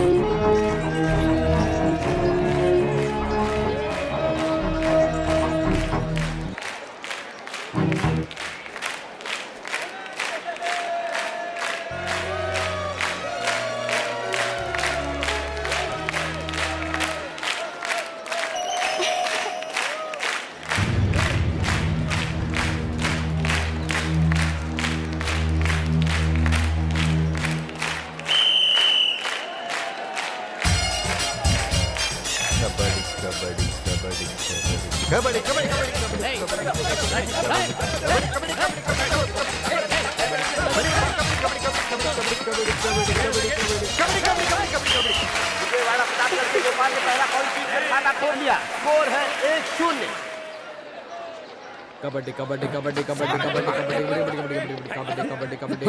कबड्डी कबड्डी कबड्डी कबड्डी कबड्डी कबड्डी कबड्डी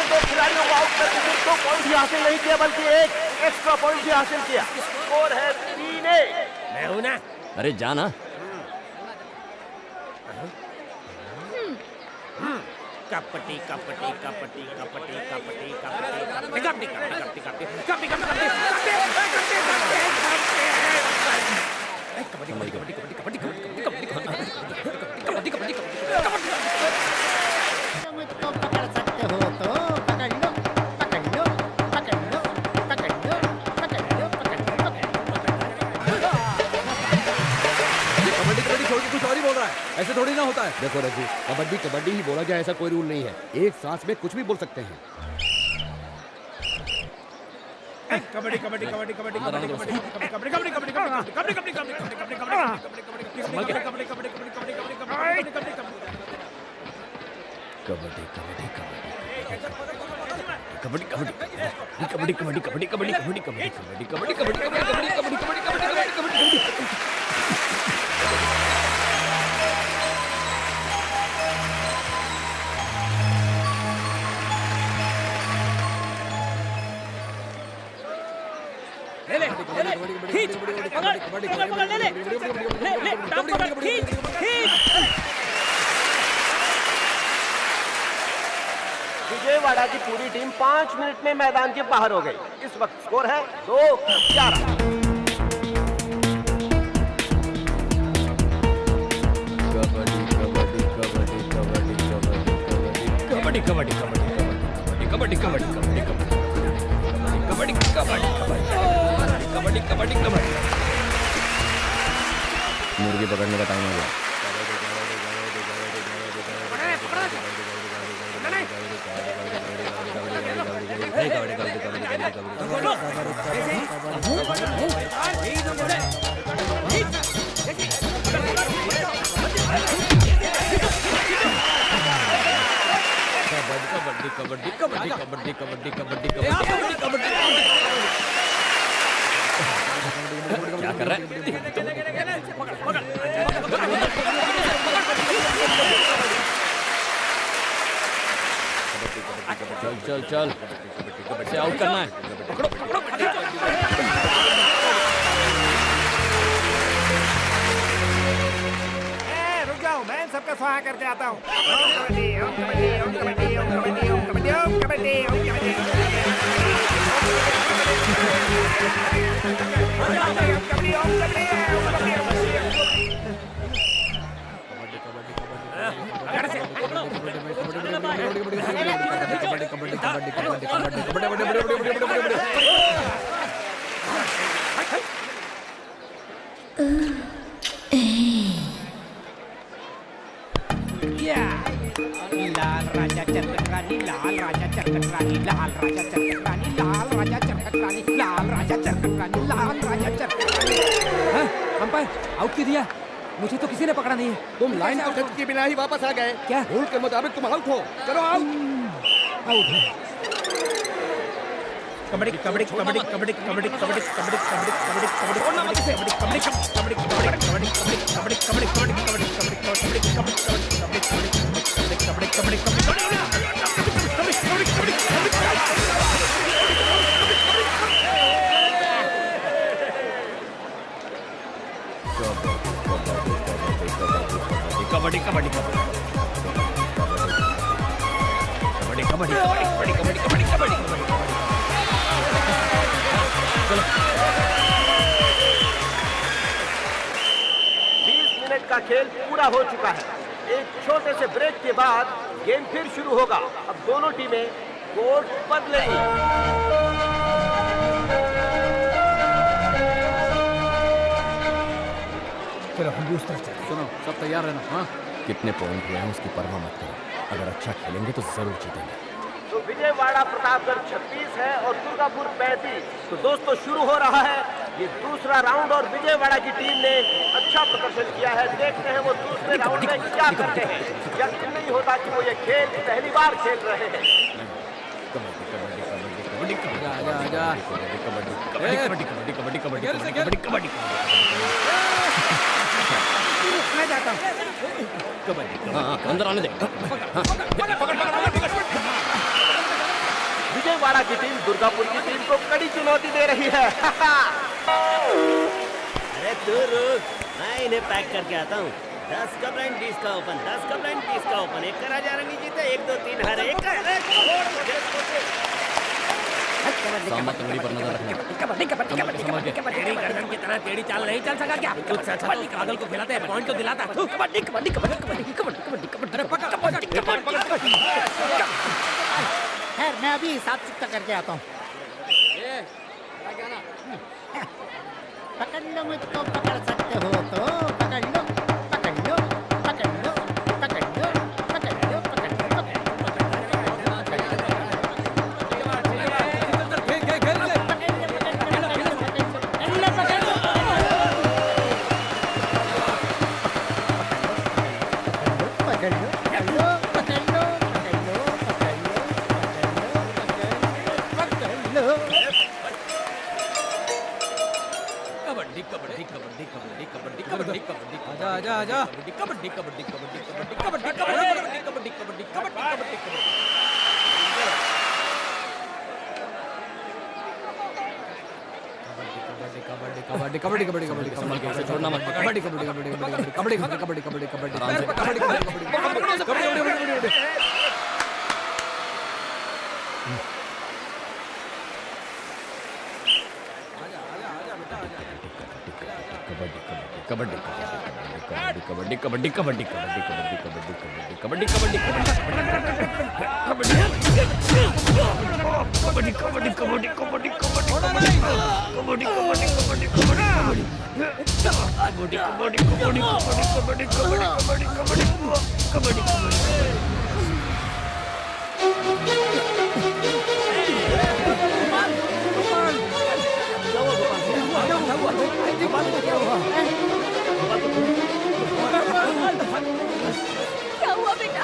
दो खिलाड़ियों को आउट करके सिर्फ 2 पॉइंट ही हासिल नहीं किया बल्कि एक एक्स्ट्रा पॉइंट भी हासिल किया। स्कोर है 3-1। मैं हूं ना। अरे जाना। कपटी कपटी कपटी कपटी कपटी कपटी कपटी कपटी कपटी मुझको पकड़ सकते हो तो पकड़ लो, पकड़ लो, पकड़ लो, पकड़ लो, पकड़ लो, पकड़ लो, कबड्डी कबड्डी छोड़ के कुछ और ही बोल रहा है। ऐसे थोड़ी ना होता है। देखो रघु, कबड्डी कबड्डी ही बोला जाए ऐसा कोई रूल नहीं है। एक सांस में कुछ भी बोल सकते हैं। कबड्डी कबड्डी कबड्डी कबड्डी कबड्डी कबड्डी कबड्डी कबड्डी कबड्डी कबड्डी कबड्डी कबड्डी विजयवाड़ा की पूरी टीम 5 मिनट में मैदान के बाहर हो गई। इस वक्त स्कोर है 2-11। कबड्डी कबड्डी कबड्डी कबड्डी कबड्डी कबड्डी कबड्डी कबड्डी कबड्डी कबड्डी। मुर्गी पकड़ने का टाइम हो गया। कबड्डी कबड्डी कबड्डी कबड्डी कबड्डी कबड्डी कबड्डी क्या कर रहा है? चल चल चल, इसे आउट करना है। रुक जाओ, मैं सबका स्वाहा करके आता हूँ। ओम कबड्डी, ओम कबड्डी, ओम कबड्डी, ओम कबड्डी, ओम कबड्डी, ओम कबड्डी, ओम लाल राजा चरकटरानी, लाल राजा चरकटरानी, लाल राजा चरकटरानी, लाल राजा चरकटरानी, लाल राजा चरकटरानी, लाल राजा चरकटरानी। अंपायर आउट क्यों दिया? मुझे तो किसी ने पकड़ा नहीं है। तुम लाइन को टच किए बिना ही वापस आ गए। क्या? रूल के मुताबिक तुम आउट हो। चलो आउट। आउट है। कबड्डी कबड्डी कबड्डी कबड्डी कबड्डी कबड्डी कबड्डी कबड्डी कबड्डी कबड्डी कबड्डी कबड्डी कबड्डी कबड्डी कबड्डी कबड्डी कबड्डी कबड्डी चलो 20 मिनट का खेल पूरा हो चुका है। एक छोटे से ब्रेक के बाद गेम फिर शुरू होगा। अब दोनों टीमें कोर्ट बदलेंगी। चलो हम दूसरी तरफ चलते हैं। सुनो, सब तैयार रहना। हाँ, कितने पॉइंट हुए हैं उसकी परवाह मत करो। अगर अच्छा खेलेंगे तो जरूर जीतेंगे। तो विजयवाड़ा प्रतापगढ़ 36 है और दुर्गापुर 35। तो दोस्तों शुरू हो रहा है ये दूसरा राउंड और विजयवाड़ा की टीम ने अच्छा प्रदर्शन किया है। देखते हैं वो दूसरे राउंड में क्या करते हैं। यकीन नहीं होता कि वो ये खेल पहली बार खेल रहे हैं। कबड्डी कबड्डी कबड्डी कबड्डी कबड्डी आजा आजा कबड्डी कबड्डी कबड्डी कबड्डी कबड्डी कबड्डी कबड्डी कबड्डी मैं जाता हूँ। कबड्डी। हाँ अंदर आने दे। विजयवाड़ा की टीम दुर्गापुर की टीम को कड़ी चुनौती दे रही है। अरे तू रुक, मैं इन्हें पैक करके आता हूँ। 10 का ब्लाइंड 20 का ओपन, 10 का ब्लाइंड 20 का ओपन। एक का राजा रंगी जीते, 1 2 3 हारे। एक का सामने तंगड़ी पर नजर रखना। तेरी गर्दन की तरह टेढ़ी चाल नहीं चल सका क्या? कुछ अच्छा पागल को खिलाते हैं, पॉइंट तो दिलाता। कबड्डी कबड्डी कबड्डी कबड्डी कबड्डी कबड्डी कबड्डी। खैर मैं अभी हिसाब चुकता करके आता हूँ। पकड़ लो मुझको, पकड़ सकते हो तो पकड़ लो, पकड़ लो, पकड़ लो, पकड़ लो, पकड़ लो, पकड़ आजा आजा कबड्डी कबड्डी कबड्डी कबड्डी कबड्डी कबड्डी कबड्डी कबड्डी कबड्डी कबड्डी कबड्डी कबड्डी कबड्डी कबड्डी संभल के इसे छोड़ना मत। कबड्डी कबड्डी कबड्डी कबड्डी कबड्डी कबड्डी कबड्डी कबड्डी कबड्डी कबड्डी। कबड्डी कबड्डी कबड्डी कबड्डी कबड्डी कबड्डी कबड्डी कबड्डी कबड्डी क्या हुआ बेटा?